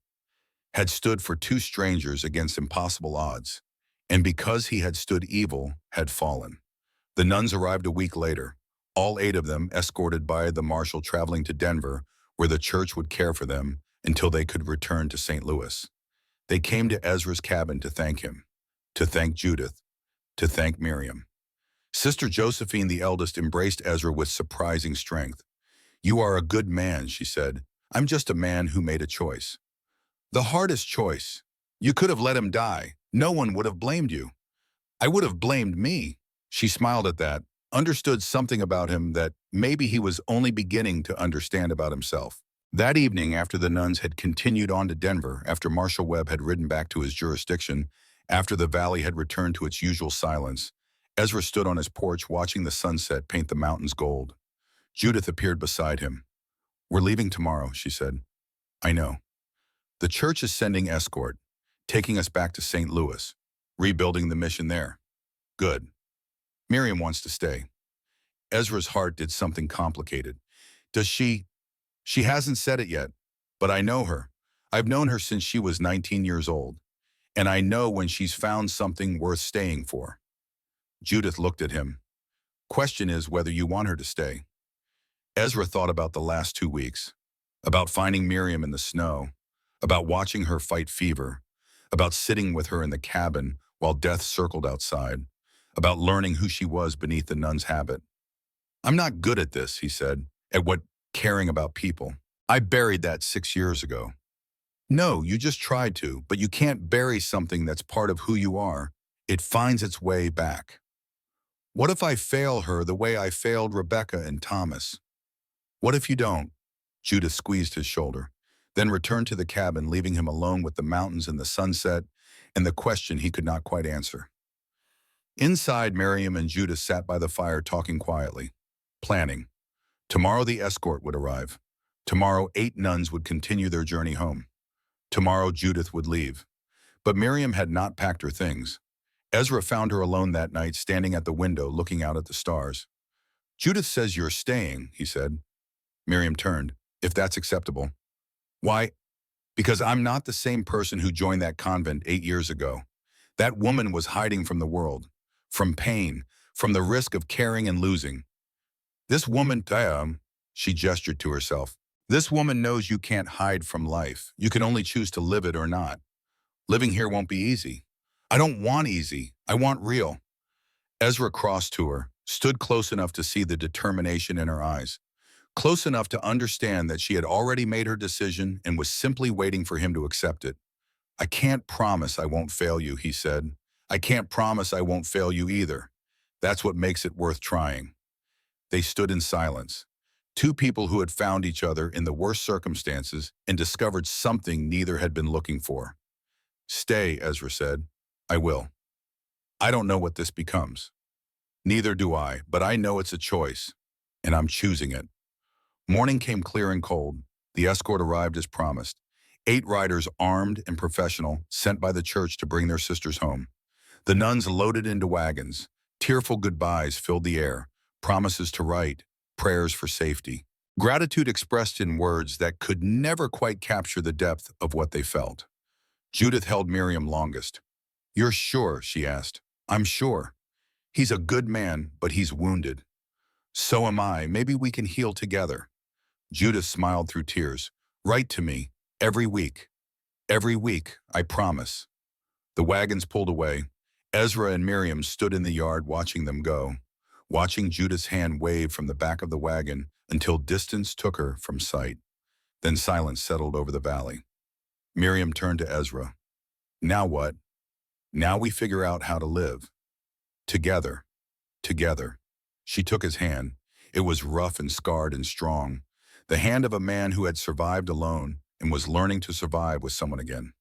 had stood for 2 strangers against impossible odds, and because he had stood evil, had fallen. The nuns arrived a week later, all 8 of them escorted by the marshal traveling to Denver, where the church would care for them until they could return to St. Louis. They came to Ezra's cabin to thank him, to thank Judith, to thank Miriam. Sister Josephine, the eldest, embraced Ezra with surprising strength. You are a good man, she said. I'm just a man who made a choice. The hardest choice. You could have let him die. No one would have blamed you. I would have blamed me. She smiled at that, understood something about him that maybe he was only beginning to understand about himself. That evening, after the nuns had continued on to Denver, after Marshal Webb had ridden back to his jurisdiction, after the valley had returned to its usual silence, Ezra stood on his porch watching the sunset paint the mountains gold. Judith appeared beside him. We're leaving tomorrow, she said. I know. The church is sending escort, taking us back to St. Louis, rebuilding the mission there. Good. Miriam wants to stay. Ezra's heart did something complicated. Does she? She hasn't said it yet, but I know her. I've known her since she was 19 years old, and I know when she's found something worth staying for. Judith looked at him. Question is whether you want her to stay. Ezra thought about the last 2 weeks, about finding Miriam in the snow, about watching her fight fever, about sitting with her in the cabin while death circled outside, about learning who she was beneath the nun's habit. I'm not good at this, he said, at what caring about people. I buried that 6 years ago. No, you just tried to, but you can't bury something that's part of who you are. It finds its way back. What if I fail her the way I failed Rebecca and Thomas? What if you don't? Judith squeezed his shoulder, then returned to the cabin, leaving him alone with the mountains and the sunset and the question he could not quite answer. Inside, Miriam and Judith sat by the fire talking quietly, planning. Tomorrow the escort would arrive. Tomorrow 8 nuns would continue their journey home. Tomorrow Judith would leave. But Miriam had not packed her things. Ezra found her alone that night, standing at the window looking out at the stars. Judith says you're staying, he said. Miriam turned. If that's acceptable. Why? Because I'm not the same person who joined that convent 8 years ago. That woman was hiding from the world, from pain, from the risk of caring and losing. This woman, she gestured to herself. This woman knows you can't hide from life. You can only choose to live it or not. Living here won't be easy. I don't want easy. I want real. Ezra crossed to her, stood close enough to see the determination in her eyes, close enough to understand that she had already made her decision and was simply waiting for him to accept it. I can't promise I won't fail you, he said. I can't promise I won't fail you either. That's what makes it worth trying. They stood in silence. Two people who had found each other in the worst circumstances and discovered something neither had been looking for. Stay, Ezra said. I will. I don't know what this becomes. Neither do I, but I know it's a choice, and I'm choosing it. Morning came clear and cold. The escort arrived as promised. 8 riders, armed and professional, sent by the church to bring their sisters home. The nuns loaded into wagons. Tearful goodbyes filled the air, promises to write, prayers for safety. Gratitude expressed in words that could never quite capture the depth of what they felt. Judith held Miriam longest. You're sure? She asked. I'm sure. He's a good man, but he's wounded. So am I. Maybe we can heal together. Judith smiled through tears. Write to me. Every week. Every week, I promise. The wagons pulled away. Ezra and Miriam stood in the yard watching them go, watching Judith's hand wave from the back of the wagon until distance took her from sight. Then silence settled over the valley. Miriam turned to Ezra. Now what? Now we figure out how to live. Together. Together. She took his hand. It was rough and scarred and strong. The hand of a man who had survived alone and was learning to survive with someone again.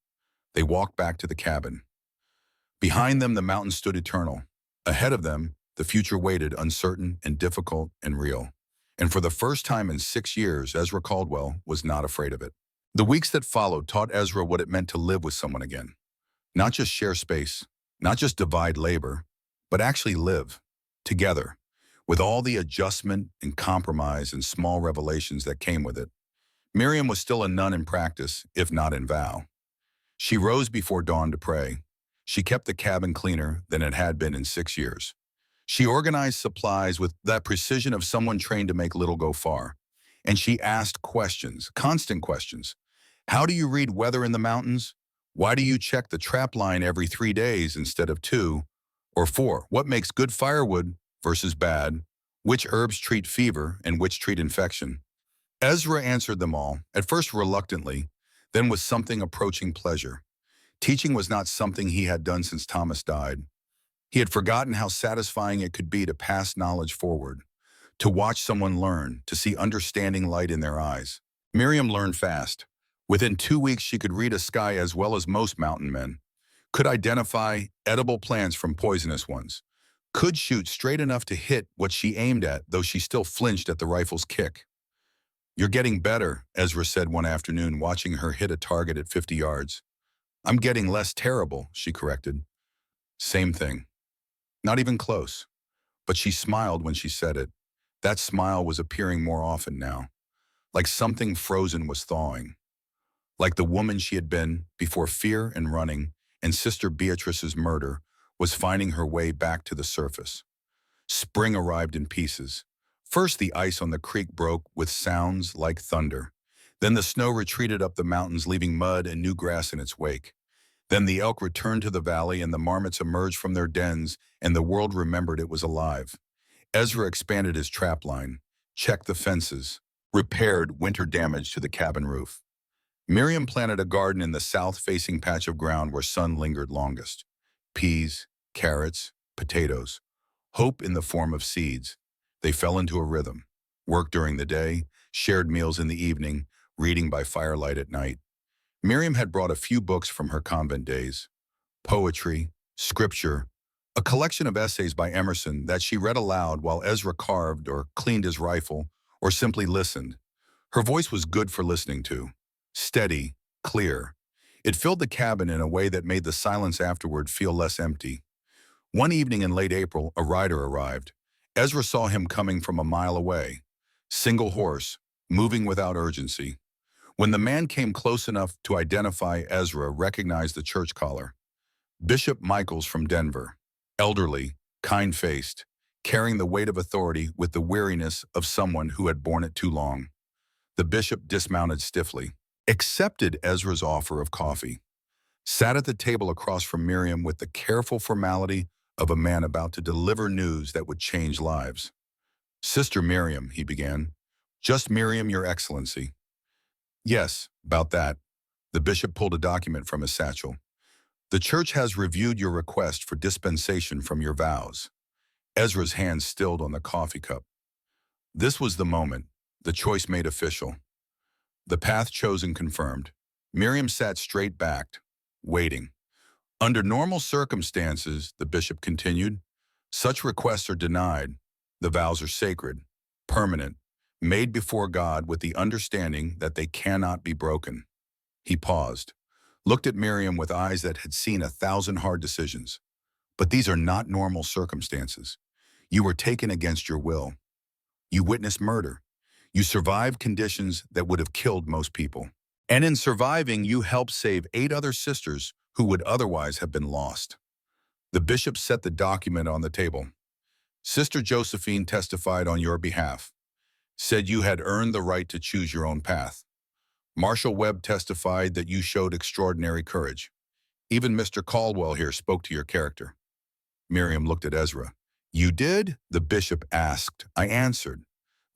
They walked back to the cabin. Behind them, the mountains stood eternal. Ahead of them, the future waited, uncertain and difficult and real. And for the first time in 6 years, Ezra Caldwell was not afraid of it. The weeks that followed taught Ezra what it meant to live with someone again. Not just share space, not just divide labor, but actually live together, with all the adjustment and compromise and small revelations that came with it. Miriam was still a nun in practice, if not in vow. She rose before dawn to pray. She kept the cabin cleaner than it had been in 6 years. She organized supplies with that precision of someone trained to make little go far. And she asked questions, constant questions. How do you read weather in the mountains? Why do you check the trap line every 3 days instead of 2 or 4? What makes good firewood versus bad? Which herbs treat fever and which treat infection? Ezra answered them all, at first reluctantly, then with something approaching pleasure. Teaching was not something he had done since Thomas died. He had forgotten how satisfying it could be to pass knowledge forward, to watch someone learn, to see understanding light in their eyes. Miriam learned fast. Within 2 weeks, she could read a sky as well as most mountain men, could identify edible plants from poisonous ones, could shoot straight enough to hit what she aimed at, though she still flinched at the rifle's kick. You're getting better, Ezra said one afternoon, watching her hit a target at 50 yards. I'm getting less terrible, she corrected. Same thing. Not even close. But she smiled when she said it. That smile was appearing more often now, like something frozen was thawing. Like the woman she had been before fear and running and Sister Beatrice's murder was finding her way back to the surface. Spring arrived in pieces. First, the ice on the creek broke with sounds like thunder. Then the snow retreated up the mountains, leaving mud and new grass in its wake. Then the elk returned to the valley and the marmots emerged from their dens and the world remembered it was alive. Ezra expanded his trap line, checked the fences, repaired winter damage to the cabin roof. Miriam planted a garden in the south-facing patch of ground where sun lingered longest. Peas, carrots, potatoes. Hope in the form of seeds. They fell into a rhythm. Work during the day, shared meals in the evening, reading by firelight at night. Miriam had brought a few books from her convent days. Poetry, scripture, a collection of essays by Emerson that she read aloud while Ezra carved or cleaned his rifle or simply listened. Her voice was good for listening to. Steady, clear. It filled the cabin in a way that made the silence afterward feel less empty. One evening in late April, a rider arrived. Ezra saw him coming from a mile away. Single horse, moving without urgency. When the man came close enough to identify, Ezra recognized the church collar. Bishop Michaels from Denver. Elderly, kind-faced, carrying the weight of authority with the weariness of someone who had borne it too long. The bishop dismounted stiffly, accepted Ezra's offer of coffee, sat at the table across from Miriam with the careful formality of a man about to deliver news that would change lives. "Sister Miriam," he began. "Just Miriam, Your Excellency." "Yes, about that." The bishop pulled a document from his satchel. "The church has reviewed your request for dispensation from your vows." Ezra's hand stilled on the coffee cup. This was the moment, the choice made official. The path chosen confirmed. Miriam sat straight-backed, waiting. "Under normal circumstances," the bishop continued, "such requests are denied. The vows are sacred, permanent, made before God with the understanding that they cannot be broken." He paused, looked at Miriam with eyes that had seen 1,000 hard decisions. "But these are not normal circumstances. You were taken against your will. You witnessed murder. You survived conditions that would have killed most people. And in surviving, you helped save 8 other sisters who would otherwise have been lost." The bishop set the document on the table. "Sister Josephine testified on your behalf, said you had earned the right to choose your own path. Marshall Webb testified that you showed extraordinary courage. Even Mr. Caldwell here spoke to your character." Miriam looked at Ezra. "You did?" the bishop asked. "I answered."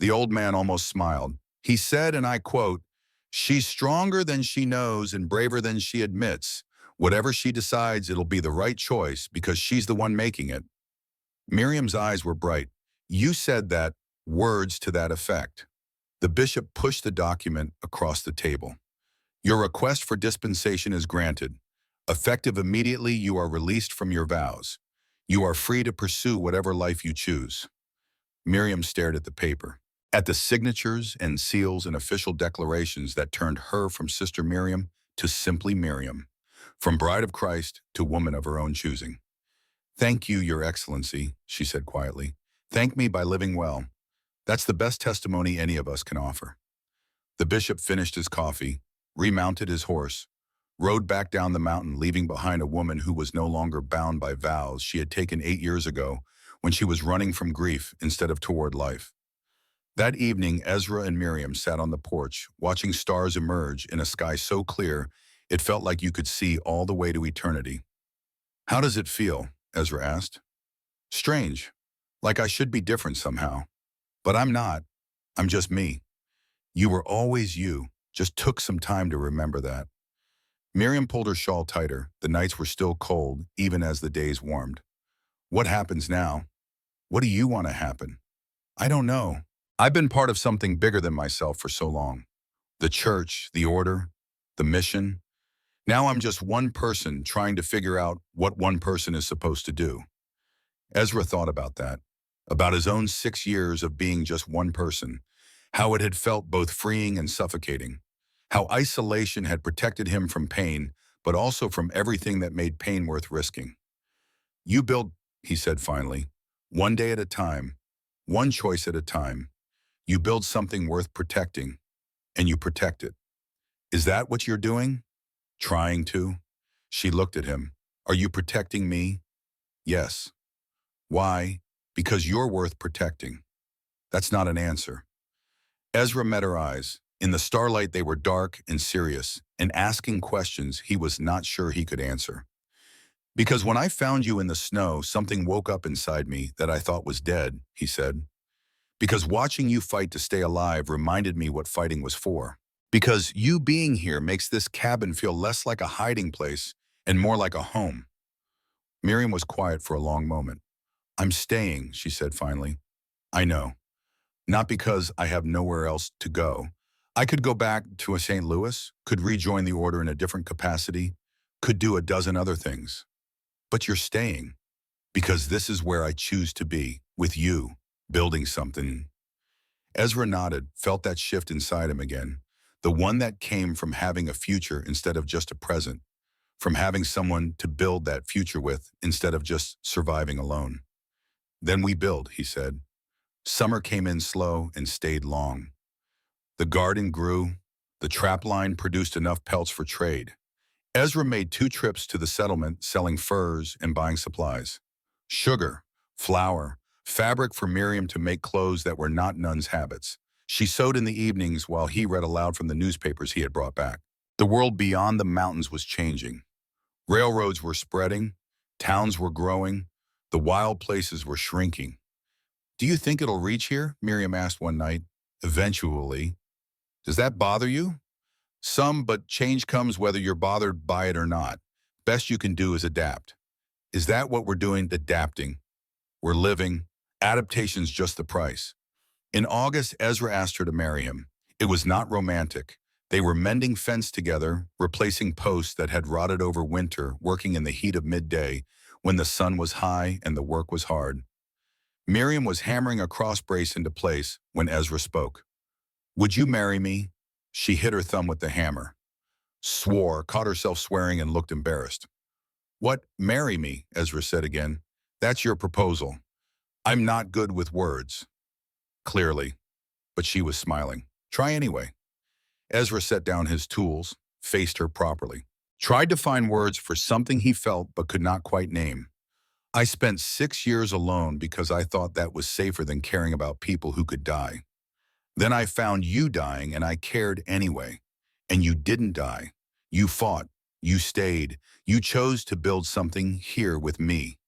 The old man almost smiled. He said, and I quote, "She's stronger than she knows and braver than she admits. Whatever she decides, it'll be the right choice because she's the one making it." Miriam's eyes were bright. "You said that, words to that effect." The bishop pushed the document across the table. "Your request for dispensation is granted. Effective immediately, you are released from your vows. You are free to pursue whatever life you choose." Miriam stared at the paper, at the signatures and seals and official declarations that turned her from Sister Miriam to simply Miriam, from bride of Christ to woman of her own choosing. "Thank you, Your Excellency," she said quietly. "Thank me by living well. That's the best testimony any of us can offer." The bishop finished his coffee, remounted his horse, rode back down the mountain, leaving behind a woman who was no longer bound by vows she had taken 8 years ago when she was running from grief instead of toward life. That evening, Ezra and Miriam sat on the porch, watching stars emerge in a sky so clear it felt like you could see all the way to eternity. "How does it feel?" Ezra asked. "Strange. Like I should be different somehow. But I'm not. I'm just me. You were always you. Just took some time to remember that." Miriam pulled her shawl tighter. The nights were still cold, even as the days warmed. "What happens now? What do you want to happen?" "I don't know. I've been part of something bigger than myself for so long. The church, the order, the mission. Now I'm just one person trying to figure out what one person is supposed to do." Ezra thought about that, about his own 6 years of being just one person, how it had felt both freeing and suffocating, how isolation had protected him from pain, but also from everything that made pain worth risking. "You build," he said finally, "one day at a time, one choice at a time. You build something worth protecting, and you protect it. Is that what you're doing?" "Trying to." She looked at him. "Are you protecting me?" "Yes." "Why?" "Because you're worth protecting." That's not an answer. Ezra met her eyes. In the starlight, they were dark and serious, and asking questions he was not sure he could answer. Because when I found you in the snow, something woke up inside me that I thought was dead, he said. Because watching you fight to stay alive reminded me what fighting was for. Because you being here makes this cabin feel less like a hiding place and more like a home. Miriam was quiet for a long moment. I'm staying, she said finally. I know. Not because I have nowhere else to go. I could go back to a St. Louis, could rejoin the order in a different capacity, could do a dozen other things. But you're staying, because this is where I choose to be, with you, building something. Ezra nodded, felt that shift inside him again, the one that came from having a future instead of just a present, from having someone to build that future with instead of just surviving alone. Then we build, he said. Summer came in slow and stayed long. The garden grew. The trap line produced enough pelts for trade. Ezra made 2 trips to the settlement selling furs and buying supplies. Sugar, flour, fabric for Miriam to make clothes that were not Nuns' habits. She sewed in the evenings while he read aloud from the newspapers he had brought back. The world beyond the mountains was changing. Railroads were spreading. Towns were growing. The wild places were shrinking. Do you think it'll reach here? Miriam asked one night. Eventually. Does that bother you? Some, but change comes whether you're bothered by it or not. Best you can do is adapt. Is that what we're doing? Adapting. We're living. Adaptation's just the price. In August, Ezra asked her to marry him. It was not romantic. They were mending fence together, replacing posts that had rotted over winter, working in the heat of midday when the sun was high and the work was hard. Miriam was hammering a cross brace into place when Ezra spoke. Would you marry me? She hit her thumb with the hammer. Swore, caught herself swearing and looked embarrassed. What, marry me? Ezra said again. That's your proposal. I'm not good with words. Clearly. But she was smiling. Try anyway. Ezra set down his tools, faced her properly. Tried to find words for something he felt but could not quite name. I spent 6 years alone because I thought that was safer than caring about people who could die. Then I found you dying and I cared anyway. And you didn't die. You fought. You stayed. You chose to build something here with me.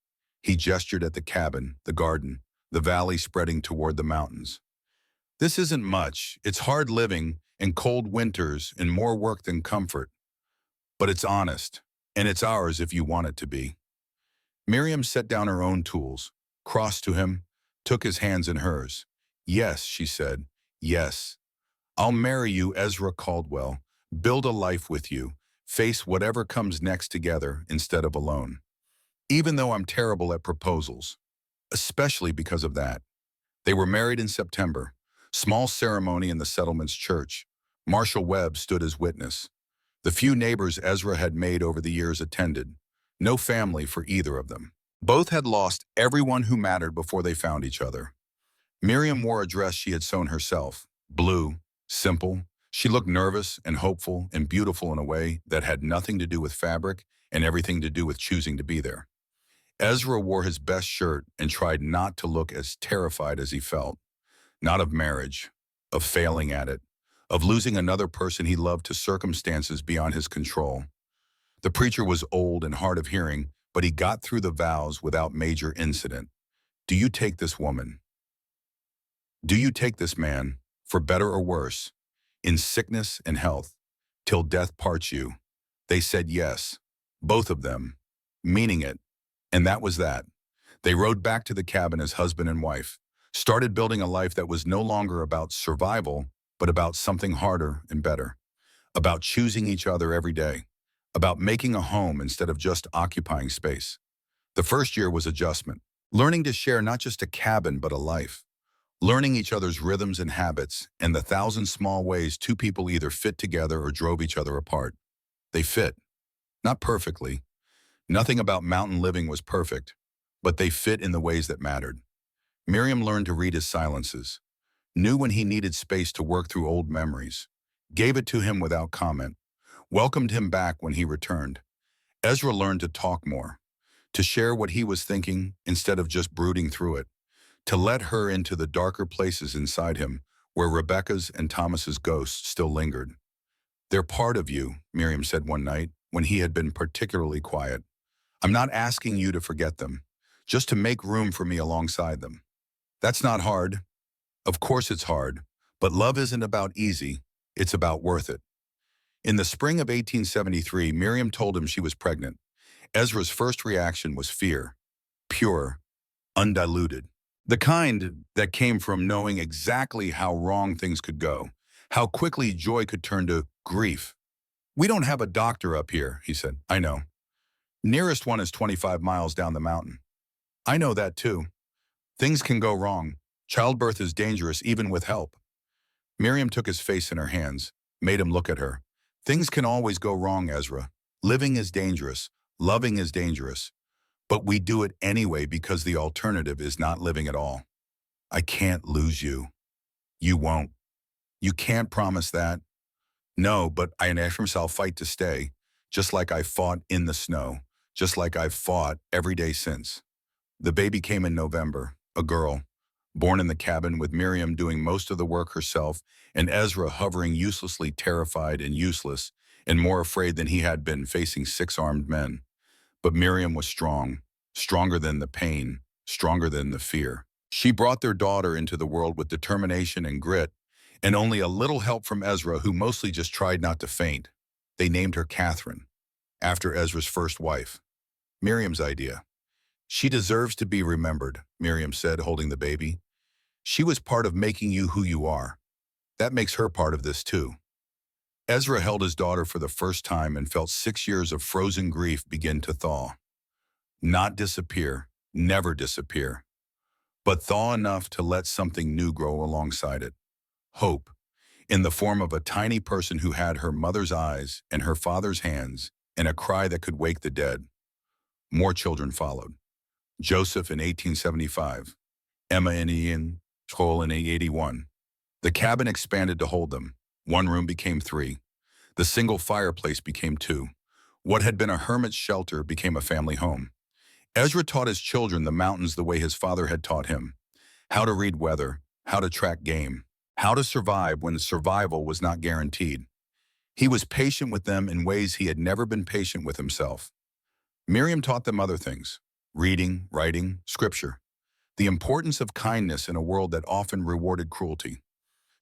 He gestured at the cabin, the garden, the valley spreading toward the mountains. This isn't much. It's hard living and cold winters and more work than comfort. But it's honest, and it's ours if you want it to be. Miriam set down her own tools, crossed to him, took his hands in hers. Yes, she said, yes. I'll marry you, Ezra Caldwell, build a life with you, face whatever comes next together instead of alone. Even though I'm terrible at proposals, especially because of that. They were married in September, small ceremony in the settlement's church. Marshall Webb stood as witness. The few neighbors Ezra had made over the years attended. No family for either of them. Both had lost everyone who mattered before they found each other. Miriam wore a dress she had sewn herself, blue, simple. She looked nervous and hopeful and beautiful in a way that had nothing to do with fabric and everything to do with choosing to be there. Ezra wore his best shirt and tried not to look as terrified as he felt. Not of marriage, of failing at it, of losing another person he loved to circumstances beyond his control. The preacher was old and hard of hearing, but he got through the vows without major incident. Do you take this woman? Do you take this man, for better or worse, in sickness and health, till death parts you? They said yes, both of them, meaning it, and that was that. They rode back to the cabin as husband and wife, started building a life that was no longer about survival, but about something harder and better, about choosing each other every day, about making a home instead of just occupying space. The first year was adjustment, learning to share not just a cabin but a life, learning each other's rhythms and habits and the 1,000 small ways 2 people either fit together or drove each other apart. They fit. Not perfectly. Nothing about mountain living was perfect, but they fit in the ways that mattered. Miriam learned to read his silences, knew when he needed space to work through old memories, gave it to him without comment, welcomed him back when he returned. Ezra learned to talk more, to share what he was thinking instead of just brooding through it, to let her into the darker places inside him where Rebecca's and Thomas's ghosts still lingered. "They're part of you," Miriam said one night when he had been particularly quiet. "I'm not asking you to forget them, just to make room for me alongside them." "That's not hard." "Of course it's hard, but love isn't about easy, it's about worth it." In the spring of 1873, Miriam told him she was pregnant. Ezra's first reaction was fear, pure, undiluted. The kind that came from knowing exactly how wrong things could go, how quickly joy could turn to grief. "We don't have a doctor up here," he said. "I know. Nearest one is 25 miles down the mountain." "I know that too. Things can go wrong. Childbirth is dangerous even with help." Miriam took his face in her hands, made him look at her. "Things can always go wrong, Ezra. Living is dangerous. Loving is dangerous. But we do it anyway because the alternative is not living at all. I can't lose you. You won't. You can't promise that." "No, but I shall fight to stay, just like I fought in the snow, just like I've fought every day since." The baby came in November, a girl, born in the cabin with Miriam doing most of the work herself and Ezra hovering uselessly terrified and useless and more afraid than he had been facing 6 armed men. But Miriam was strong, stronger than the pain, stronger than the fear. She brought their daughter into the world with determination and grit, and only a little help from Ezra, who mostly just tried not to faint. They named her Catherine, after Ezra's first wife. Miriam's idea. "She deserves to be remembered," Miriam said, holding the baby. "She was part of making you who you are. That makes her part of this too." Ezra held his daughter for the first time and felt 6 years of frozen grief begin to thaw. Not disappear, never disappear, but thaw enough to let something new grow alongside it. Hope, in the form of a tiny person who had her mother's eyes and her father's hands and a cry that could wake the dead. More children followed. Joseph in 1875, Emma and Ian Scholl in 1881. The cabin expanded to hold them. One room became 3. The single fireplace became 2. What had been a hermit's shelter became a family home. Ezra taught his children the mountains the way his father had taught him. How to read weather, how to track game, how to survive when survival was not guaranteed. He was patient with them in ways he had never been patient with himself. Miriam taught them other things: reading, writing, scripture. The importance of kindness in a world that often rewarded cruelty.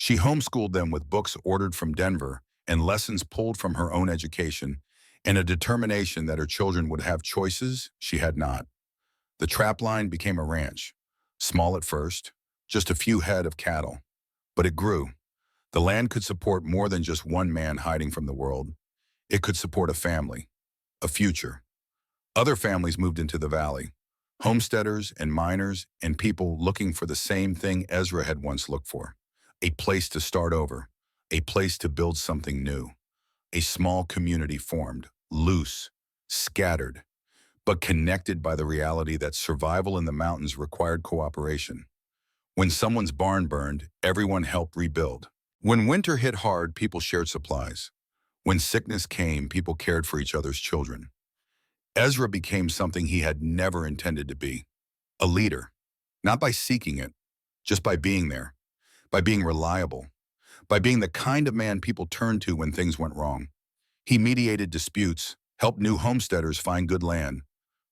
She homeschooled them with books ordered from Denver and lessons pulled from her own education, and a determination that her children would have choices she had not. The trapline became a ranch. Small at first, just a few head of cattle. But it grew. The land could support more than just one man hiding from the world. It could support a family, a future. Other families moved into the valley. Homesteaders and miners and people looking for the same thing Ezra had once looked for. A place to start over. A place to build something new. A small community formed, loose, scattered, but connected by the reality that survival in the mountains required cooperation. When someone's barn burned, everyone helped rebuild. When winter hit hard, people shared supplies. When sickness came, people cared for each other's children. Ezra became something he had never intended to be. A leader. Not by seeking it, just by being there. By being reliable. By being the kind of man people turned to when things went wrong. He mediated disputes, helped new homesteaders find good land,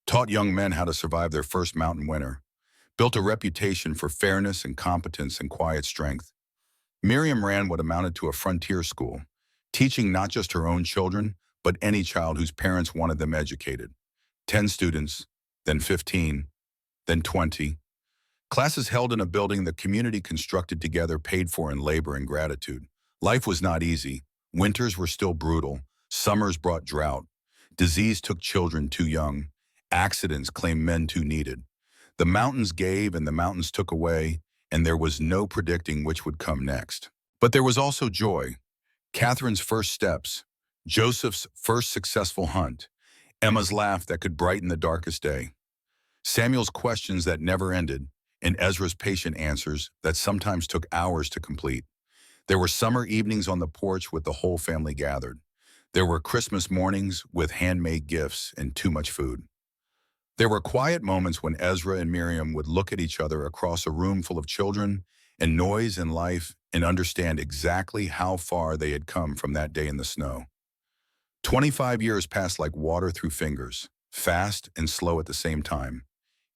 taught young men how to survive their first mountain winter, built a reputation for fairness and competence and quiet strength. Miriam ran what amounted to a frontier school, teaching not just her own children, but any child whose parents wanted them educated. 10 students, then 15, then 20. Classes held in a building the community constructed together, paid for in labor and gratitude. Life was not easy. Winters were still brutal. Summers brought drought. Disease took children too young. Accidents claimed men too needed. The mountains gave and the mountains took away, and there was no predicting which would come next. But there was also joy. Catherine's first steps, Joseph's first successful hunt, Emma's laugh that could brighten the darkest day, Samuel's questions that never ended, and Ezra's patient answers that sometimes took hours to complete. There were summer evenings on the porch with the whole family gathered. There were Christmas mornings with handmade gifts and too much food. There were quiet moments when Ezra and Miriam would look at each other across a room full of children and noise and life and understand exactly how far they had come from that day in the snow. 25 years passed like water through fingers, fast and slow at the same time.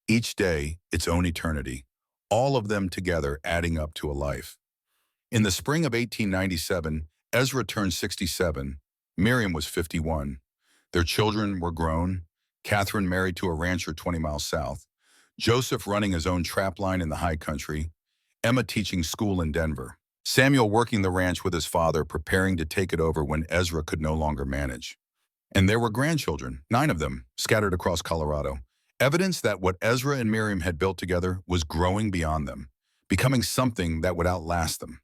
Each day, its own eternity, all of them together adding up to a life. In the spring of 1897, Ezra turned 67. Miriam was 51. Their children were grown. Catherine married to a rancher 20 miles south. Joseph running his own trap line in the high country. Emma teaching school in Denver. Samuel working the ranch with his father, preparing to take it over when Ezra could no longer manage. And there were grandchildren, 9 of them, scattered across Colorado. Evidence that what Ezra and Miriam had built together was growing beyond them, becoming something that would outlast them.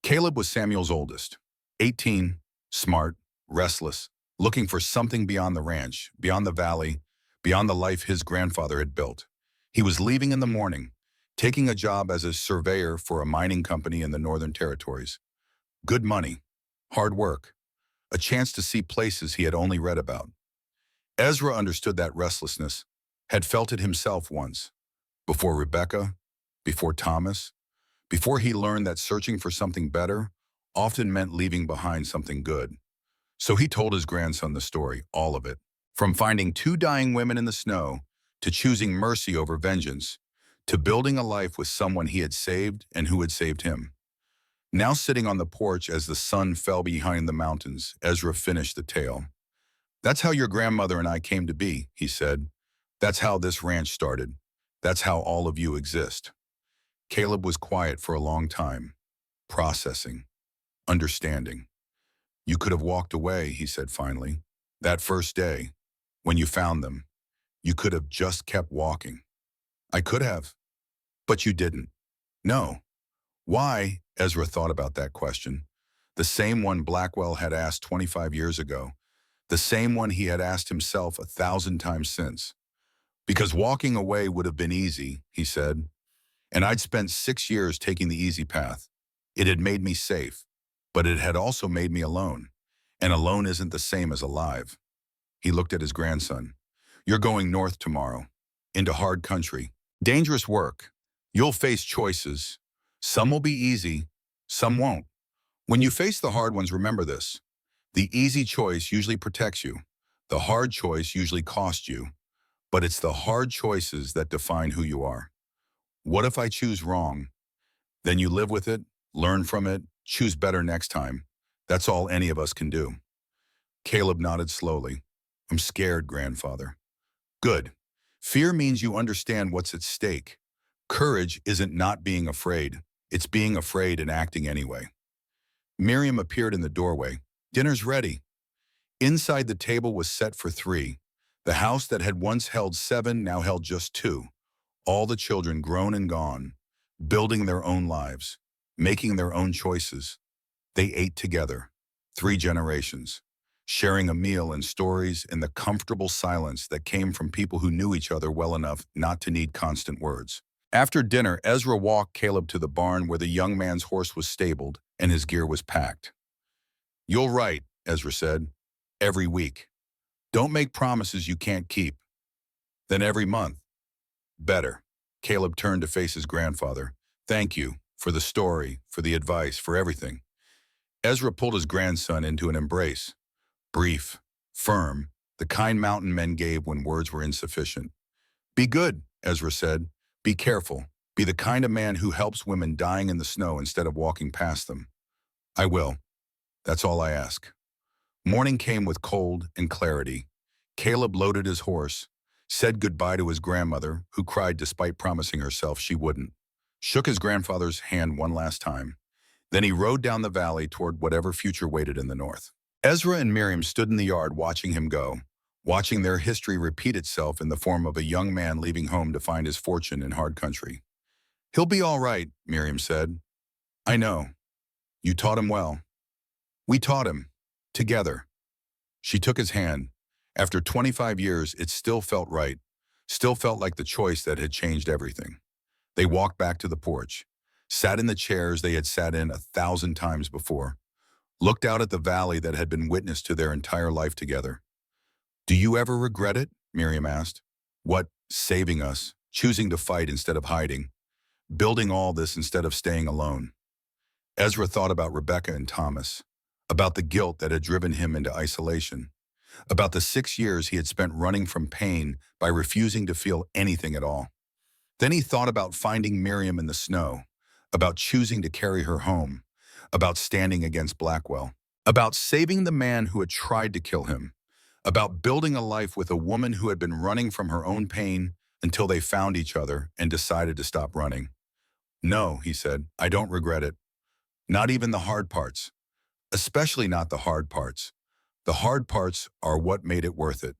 Caleb was Samuel's oldest, 18, smart, restless, looking for something beyond the ranch, beyond the valley, beyond the life his grandfather had built. He was leaving in the morning, taking a job as a surveyor for a mining company in the Northern Territories. Good money, hard work, a chance to see places he had only read about. Ezra understood that restlessness, had felt it himself once, before Rebecca, before Thomas, before he learned that searching for something better often meant leaving behind something good. So he told his grandson the story, all of it. From finding 2 dying women in the snow, to choosing mercy over vengeance, to building a life with someone he had saved and who had saved him. Now sitting on the porch as the sun fell behind the mountains, Ezra finished the tale. "That's how your grandmother and I came to be," he said. "That's how this ranch started. That's how all of you exist." Caleb was quiet for a long time, processing, understanding. "You could have walked away," he said finally. "That first day, when you found them, you could have just kept walking." "I could have, but you didn't." "No." Why? Ezra thought about that question. The same one Blackwell had asked 25 years ago. The same one he had asked himself 1,000 times since. "Because walking away would have been easy," he said. "And I'd spent 6 years taking the easy path. It had made me safe, but it had also made me alone. And alone isn't the same as alive." He looked at his grandson. "You're going north tomorrow, into hard country. Dangerous work. You'll face choices. Some will be easy, some won't. When you face the hard ones, remember this. The easy choice usually protects you. The hard choice usually costs you. But it's the hard choices that define who you are. What if I choose wrong? Then you live with it, learn from it, choose better next time. That's all any of us can do." Caleb nodded slowly. "I'm scared, grandfather." "Good. Fear means you understand what's at stake. Courage isn't not being afraid. It's being afraid and acting anyway." Miriam appeared in the doorway. "Dinner's ready." Inside, the table was set for 3. The house that had once held 7 now held just 2. All the children grown and gone, building their own lives, making their own choices. They ate together, 3 generations, sharing a meal and stories in the comfortable silence that came from people who knew each other well enough not to need constant words. After dinner, Ezra walked Caleb to the barn where the young man's horse was stabled and his gear was packed. "You'll write," Ezra said, "every week. Don't make promises you can't keep. Then every month. Better." Caleb turned to face his grandfather. "Thank you for the story, for the advice, for everything." Ezra pulled his grandson into an embrace. Brief, firm, the kind mountain men gave when words were insufficient. "Be good," Ezra said. "Be careful. Be the kind of man who helps women dying in the snow instead of walking past them." "I will. That's all I ask." Morning came with cold and clarity. Caleb loaded his horse, said goodbye to his grandmother, who cried despite promising herself she wouldn't, shook his grandfather's hand one last time. Then he rode down the valley toward whatever future waited in the north. Ezra and Miriam stood in the yard watching him go, watching their history repeat itself in the form of a young man leaving home to find his fortune in hard country. "He'll be all right," Miriam said. "I know. You taught him well." "We taught him. Together." She took his hand. After 25 years, it still felt right, still felt like the choice that had changed everything. They walked back to the porch, sat in the chairs they had sat in 1,000 times before, looked out at the valley that had been witness to their entire life together. "Do you ever regret it?" Miriam asked. "What, saving us, choosing to fight instead of hiding?" building all this instead of staying alone. Ezra thought about Rebecca and Thomas, about the guilt that had driven him into isolation, about the 6 years he had spent running from pain by refusing to feel anything at all. Then he thought about finding Miriam in the snow, about choosing to carry her home, about standing against Blackwell, about saving the man who had tried to kill him, about building a life with a woman who had been running from her own pain until they found each other and decided to stop running. No, he said, I don't regret it. Not even the hard parts. Especially not the hard parts. The hard parts are what made it worth it.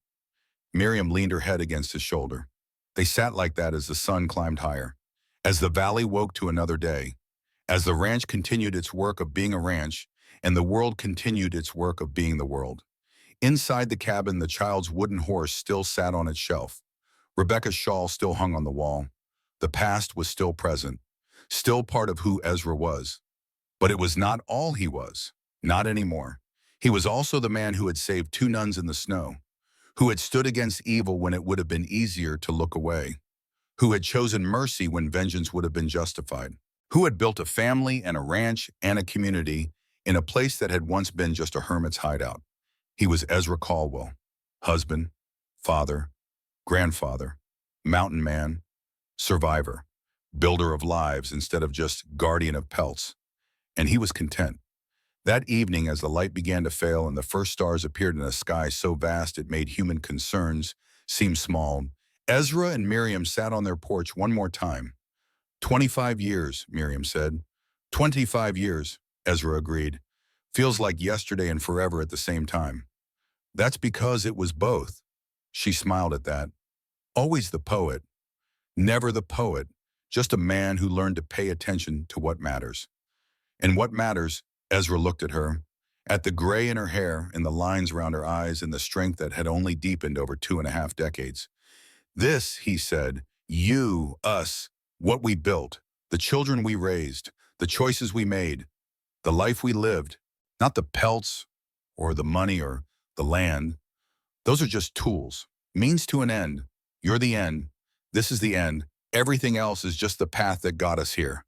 Miriam leaned her head against his shoulder. They sat like that as the sun climbed higher, as the valley woke to another day, as the ranch continued its work of being a ranch, and the world continued its work of being the world. Inside the cabin, the child's wooden horse still sat on its shelf. Rebecca's shawl still hung on the wall. The past was still present, still part of who Ezra was. But it was not all he was, not anymore. He was also the man who had saved 2 nuns in the snow, who had stood against evil when it would have been easier to look away, who had chosen mercy when vengeance would have been justified, who had built a family and a ranch and a community in a place that had once been just a hermit's hideout. He was Ezra Caldwell, husband, father, grandfather, mountain man, survivor, builder of lives instead of just guardian of pelts. And he was content. That evening, as the light began to fail and the first stars appeared in a sky so vast it made human concerns seem small, Ezra and Miriam sat on their porch one more time. 25 years, Miriam said. 25 years, Ezra agreed. Feels like yesterday and forever at the same time. That's because it was both. She smiled at that. Always the poet. Never the poet, just a man who learned to pay attention to what matters. And what matters, Ezra looked at her, at the gray in her hair and the lines around her eyes and the strength that had only deepened over 2.5 decades. This, he said, you, us, what we built, the children we raised, the choices we made, the life we lived, not the pelts or the money or the land. Those are just tools, means to an end. You're the end. This is the end. Everything else is just the path that got us here.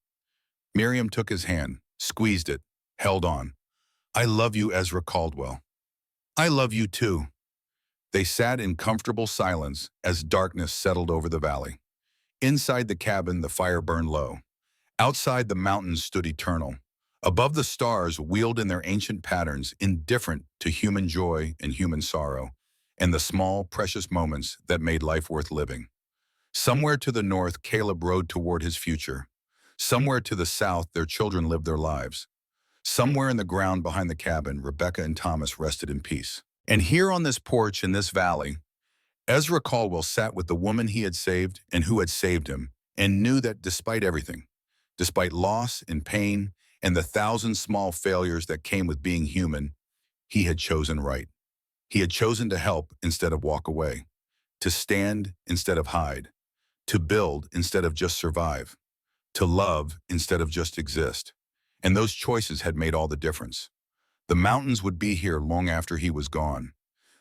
Miriam took his hand, squeezed it, held on. I love you, Ezra Caldwell. I love you too. They sat in comfortable silence as darkness settled over the valley. Inside the cabin, the fire burned low. Outside, the mountains stood eternal. Above, the stars wheeled in their ancient patterns, indifferent to human joy and human sorrow, and the small, precious moments that made life worth living. Somewhere to the north, Caleb rode toward his future. Somewhere to the south, their children lived their lives. Somewhere in the ground behind the cabin, Rebecca and Thomas rested in peace. And here on this porch in this valley, Ezra Caldwell sat with the woman he had saved and who had saved him, and knew that despite everything, despite loss and pain and the 1,000 small failures that came with being human, he had chosen right. He had chosen to help instead of walk away, to stand instead of hide, to build instead of just survive, to love instead of just exist. And those choices had made all the difference. The mountains would be here long after he was gone.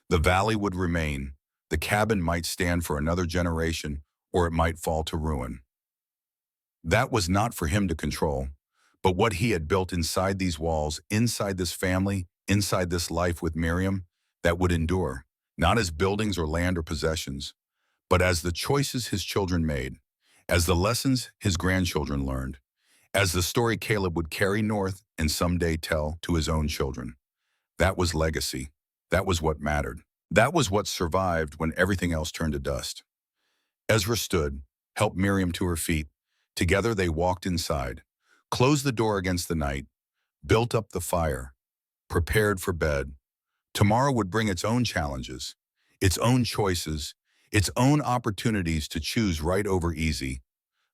The valley would remain. The cabin might stand for another generation, or it might fall to ruin. That was not for him to control, but what he had built inside these walls, inside this family, inside this life with Miriam, that would endure, not as buildings or land or possessions, but as the choices his children made, as the lessons his grandchildren learned, as the story Caleb would carry north and someday tell to his own children. That was legacy. That was what mattered. That was what survived when everything else turned to dust. Ezra stood, helped Miriam to her feet. Together they walked inside, closed the door against the night, built up the fire, prepared for bed. Tomorrow would bring its own challenges, its own choices, its own opportunities to choose right over easy.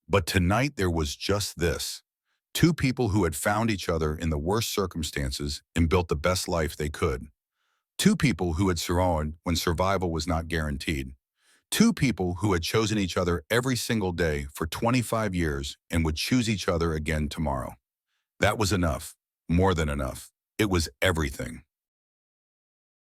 But tonight there was just this. 2 people who had found each other in the worst circumstances and built the best life they could. 2 people who had survived when survival was not guaranteed. 2 people who had chosen each other every single day for 25 years and would choose each other again tomorrow. That was enough, more than enough. It was everything.